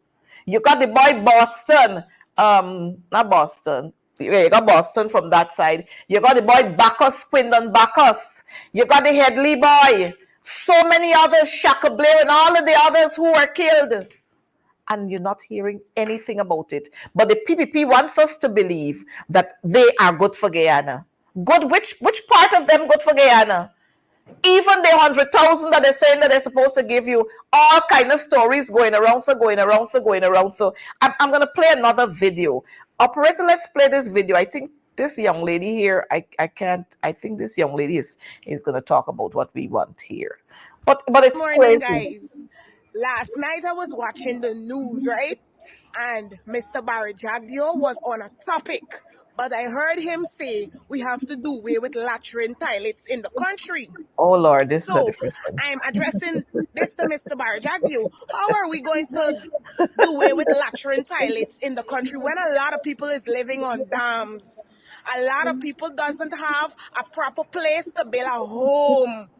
You got the boy Boston, not Boston. Yeah, you got Boston from that side. You got the boy Bacchus, Quindon Bacchus. You got the Headley boy. So many others, Shaka Blair and all of the others who were killed. And you're not hearing anything about it. But the PPP wants us to believe that they are good for Guyana. Good, which part of them good for Guyana? Even the 100,000 that they're saying that they're supposed to give you, all kind of stories going around. So I'm going to play another video. Operator, let's play this video. I think this young lady here, I think this young lady is going to talk about what we want here. But it's Morning, crazy. guys. Last night I was watching the news, right? And Mr. Barry Jagdio was on a topic. But I heard him say we have to do away with latrine toilets in the country. Oh, Lord, this is a So different thing. I'm addressing this to Mr. Barry Jagdio. How are we going to do away with latrine toilets in the country when a lot of people is living on dams? A lot of people doesn't have a proper place to build a home.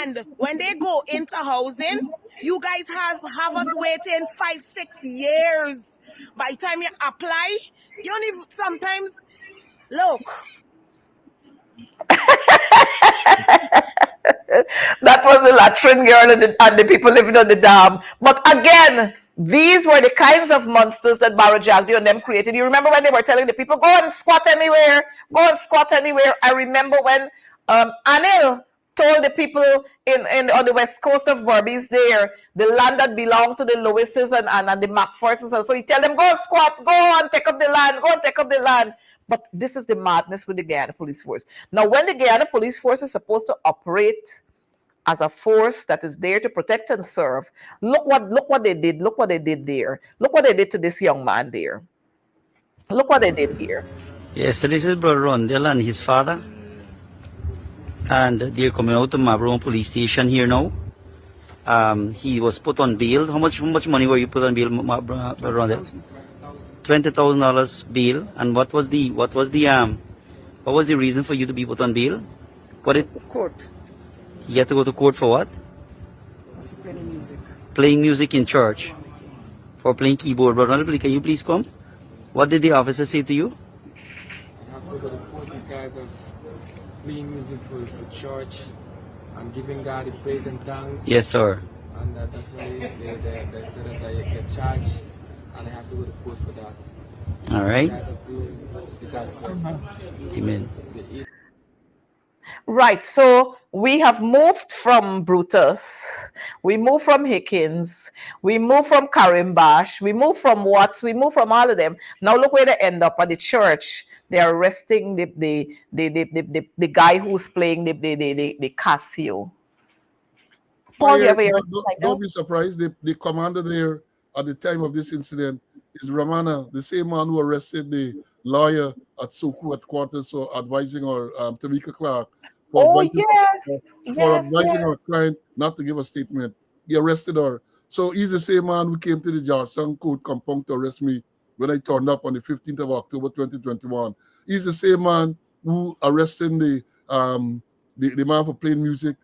And when they go into housing, you guys have us waiting 5-6 years. By the time you apply, you don't even sometimes look. That was the latrine girl and the people living on the dam. But again, these were the kinds of monsters that Barry Jagdio and them created. You remember when they were telling the people, go and squat anywhere, go and squat anywhere. I remember when Anil told the people on the west coast of Berbice there, the land that belonged to the Lewises and the McPhersons. And so he tell them, go squat, go and take up the land, go and take up the land. But this is the madness with the Guyana Police Force. Now, when the Guyana Police Force is supposed to operate as a force that is there to protect and serve, look what they did. Look what they did there. Look what they did to this young man there. Look what they did here. Yes, so this is Brother Rondell and his father. And they're coming out to Mabrone Police Station here now. He was put on bail. How much money were you put on bail, Brother Rondell? $20,000 bail. And what was the reason for you to be put on bail? Court. You had to go to court for what? Playing music. Playing music in church. For playing keyboard. Brother Rondell, can you please come? What did the officer say to you? I have to go to court because of playing music for church and giving God the praise and thanks. Yes, sir. And that's why they said that I get charged and I have to go to court for that. All right. Because Amen. Right, so we have moved from Brutus, we moved from Hickins, we moved from Karimbash, we moved from Watts, we moved from all of them. Now look where they end up at the church. They are arresting the guy who's playing the Casio. Paul, you ever hear anything like don't that? be surprised. The commander there at the time of this incident is Ramana, the same man who arrested the lawyer at Soku headquarters for advising our Tamika Clark. Oh, advising our client not to give a statement. He arrested her. So he's the same man who came to the Georgetown Court compound to arrest me when I turned up on the 15th of October 2021. He's the same man who arrested the man for playing music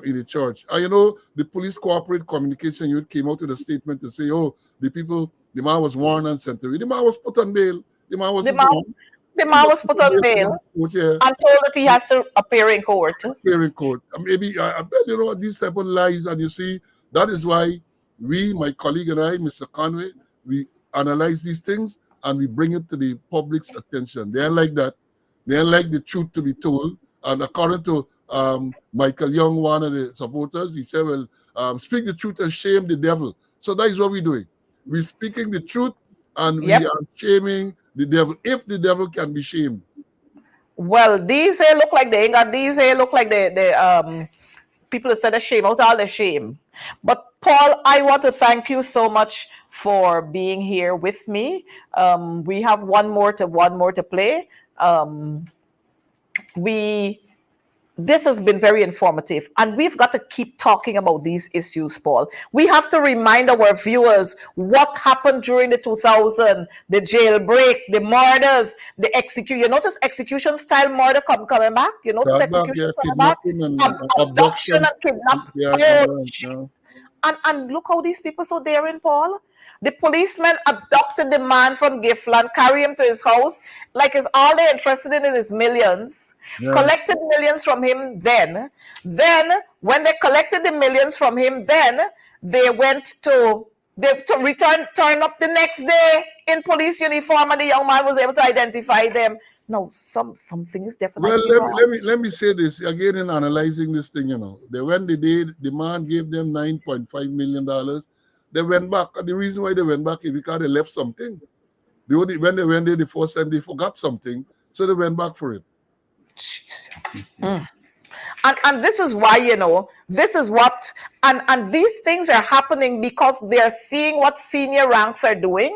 in the church. And you know, the police cooperative communication unit came out with a statement to say, oh, the man was warned and sent away. The man was put on bail. The man was put on bail and told that he has to appear in court. Appear in court. Maybe, I bet, you know, these type of lies. And you see, that is why we, my colleague and I, Mr. Conway, we analyze these things and we bring it to the public's attention. They are like that. They are like the truth to be told. And according to Michael Young, one of the supporters, he said, well, speak the truth and shame the devil. So that is what we're doing. We're speaking the truth and Yep. we are shaming the devil, if the devil can be shamed. Well, these here look like they ain't got these here look like the people that said a shame out all the shame. But Paul, I want to thank you so much for being here with me. We have one more to play. This has been very informative, and we've got to keep talking about these issues, Paul. We have to remind our viewers what happened during the 2000, the jailbreak, the murders, the execution. You notice execution style murder coming back. You notice execution coming back, Kidnapping and abduction abduction. and kidnapping. Yeah, Oh, yeah. and look how these people so daring, Paul. The policeman abducted the man from Giftland, carry him to his house, like is all they're interested in is millions. Yeah. Collected millions from him. Then when they collected the millions from him, then they went to turn up the next day in police uniform, and the young man was able to identify them. No, something is definitely Well, wrong. let me say this again in analyzing this thing. When they did, the man gave them $9.5 million. They went back. And the reason why they went back is because they left something. When they went there the first time, they forgot something, so they went back for it. And this is why, this is what, and these things are happening because they're seeing what senior ranks are doing,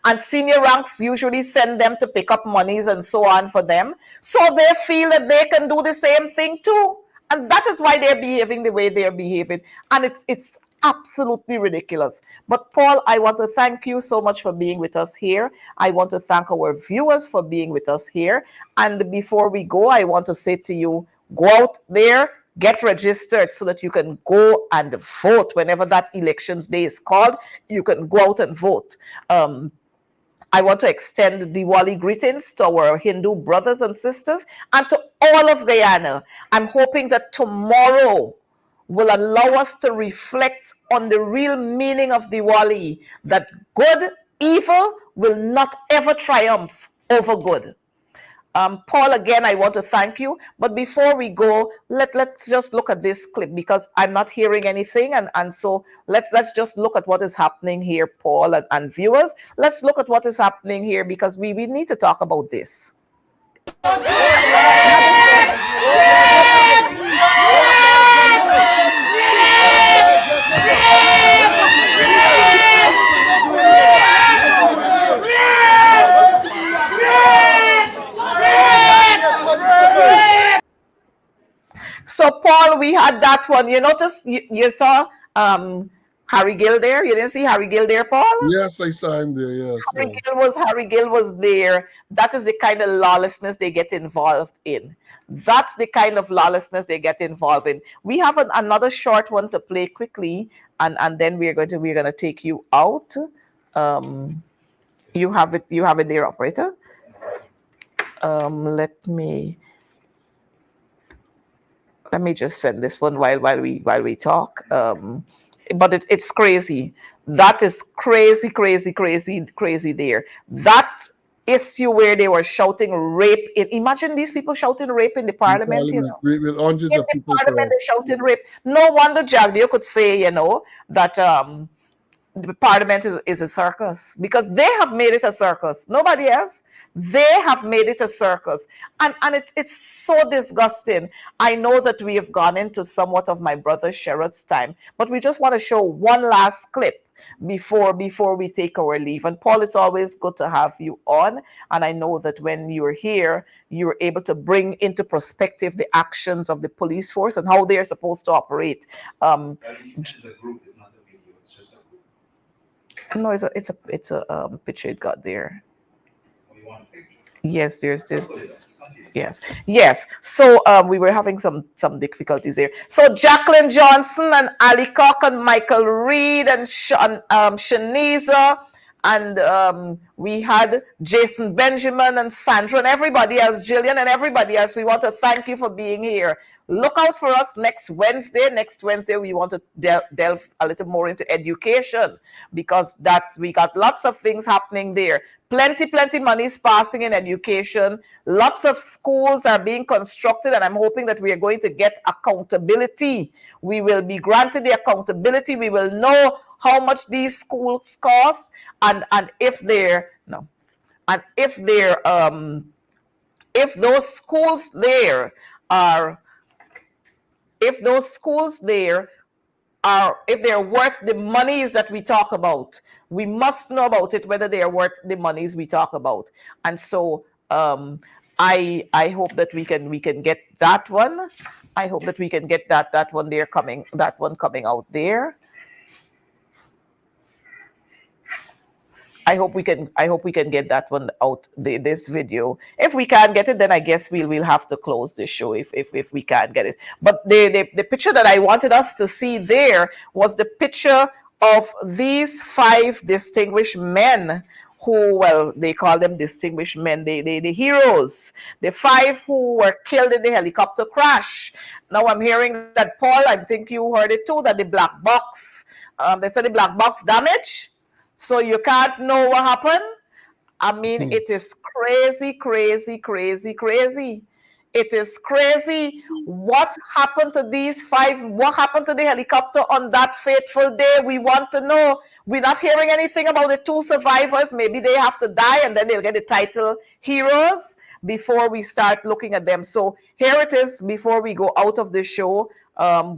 and senior ranks usually send them to pick up monies and so on for them. So they feel that they can do the same thing too. And that is why they're behaving the way they're behaving. And it's absolutely ridiculous. But Paul, I want to thank you so much for being with us here. I want to thank our viewers for being with us here. And before we go, I want to say to you, go out there, get registered so that you can go and vote. Whenever that elections day is called, you can go out and vote. I want to extend Diwali greetings to our Hindu brothers and sisters and to all of Guyana. I'm hoping that tomorrow will allow us to reflect on the real meaning of Diwali, that evil will not ever triumph over good. Paul, again, I want to thank you. But before we go, let's just look at this clip because I'm not hearing anything. And so let's just look at what is happening here, Paul and viewers. Let's look at what is happening here because we need to talk about this. So, Paul, we had that one. You notice you saw Harry Gill there? You didn't see Harry Gill there, Paul? Yes, I saw him there, yes. Harry Gill was there. That is the kind of lawlessness they get involved in. That's the kind of lawlessness they get involved in. We have another short one to play quickly, and then we're going to take you out. You have it there, operator. Let me just send this one while we talk. But it's crazy. That is crazy there. That issue where they were shouting rape. Imagine these people shouting rape in the parliament. With hundreds of people. Parliament, they shouting rape. No wonder Jagdeo could say, that the parliament is a circus because they have made it a circus. Nobody else. They have made it a circus. And it's so disgusting. I know that we have gone into somewhat of my brother Sherrod's time, but we just want to show one last clip before we take our leave. And Paul, it's always good to have you on. And I know that when you're here, you're able to bring into perspective the actions of the police force and how they're supposed to operate. It's a group, it's not a video, it's just a group. No, it's a picture it got there. Yes, there's yes. So we were having some difficulties there. So Jacqueline Johnson and Ali Cock and Michael Reed and Shaniza and we had Jason Benjamin and Sandra and everybody else, Jillian and everybody else. We want to thank you for being here. Look out for us next Wednesday. Next Wednesday, we want to delve a little more into education because we got lots of things happening there. Plenty monies passing in education. Lots of schools are being constructed, and I'm hoping that we are going to get accountability. We will be granted the accountability. We will know how much these schools cost, and if they're no, and if those schools there are if those schools there are, if they're worth the monies that we talk about. We must know about it, whether they are worth the monies we talk about. And so I hope that we can get that one. I hope that we can get that one coming out there. I hope we can get that one out, this video. If we can't get it, then I guess we'll have to close the show if we can't get it. But the picture that I wanted us to see there was the picture of these 5 distinguished men who, well, they call them distinguished men, the heroes, the 5 who were killed in the helicopter crash. Now I'm hearing that, Paul, I think you heard it too, that the black box, they said the black box damage. So you can't know what happened. I mean, it is crazy. It is crazy. What happened to these 5? What happened to the helicopter on that fateful day? We want to know. We're not hearing anything about the 2 survivors. Maybe they have to die and then they'll get the title heroes before we start looking at them. So here it is before we go out of the show.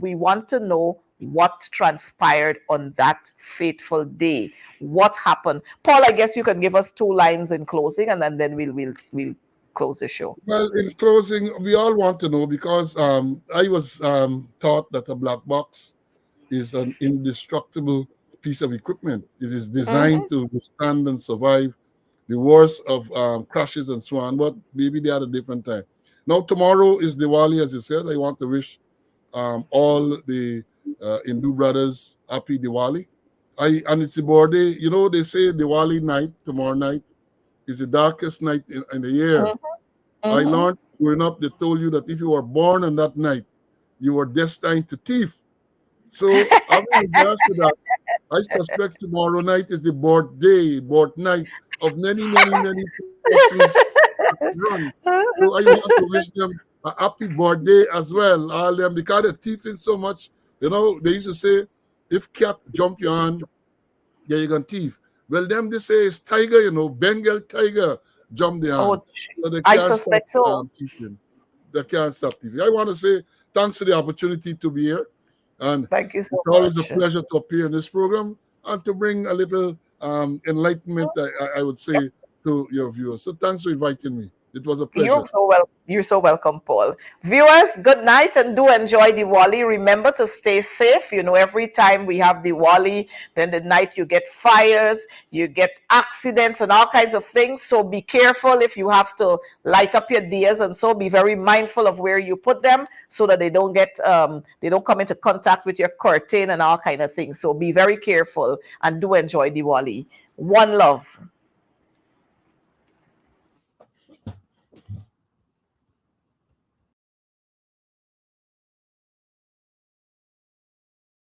We want to know what transpired on that fateful day. What happened? Paul, I guess you can give us 2 lines in closing, and then we'll close the show. Well, in closing, we all want to know, because I was taught that a black box is an indestructible piece of equipment. It is designed to withstand and survive the worst of crashes and so on, but maybe they had a different time. Now, tomorrow is Diwali, as you said. I want to wish all the Hindu brothers happy Diwali. And it's the birthday. You know, they say Diwali night, tomorrow night, is the darkest night in the year. I learned growing up, they told you that if you were born on that night, you were destined to thief. So, having regards to that, I suspect tomorrow night is the birth night of many persons. Run. So I want to wish them a happy birthday as well. All them, because they're thieving so much. You know, they used to say, if cat jump you on, yeah, you're going to thief. Well, them they say it's tiger, you know, Bengal tiger jump the hand. So they can't stop thieving. They can't stop thieving. I want to say thanks for the opportunity to be here. And thank you so much. It's always a pleasure to appear in this program and to bring a little enlightenment, I would say, to your viewers. So thanks for inviting me. It was a pleasure. You're so welcome, Paul. Viewers, good night and do enjoy Diwali. Remember to stay safe. You know, every time we have Diwali, then the night you get fires, you get accidents and all kinds of things. So be careful if you have to light up your diyas, and so be very mindful of where you put them so that they don't get they don't come into contact with your curtain and all kind of things. So be very careful and do enjoy Diwali. One love.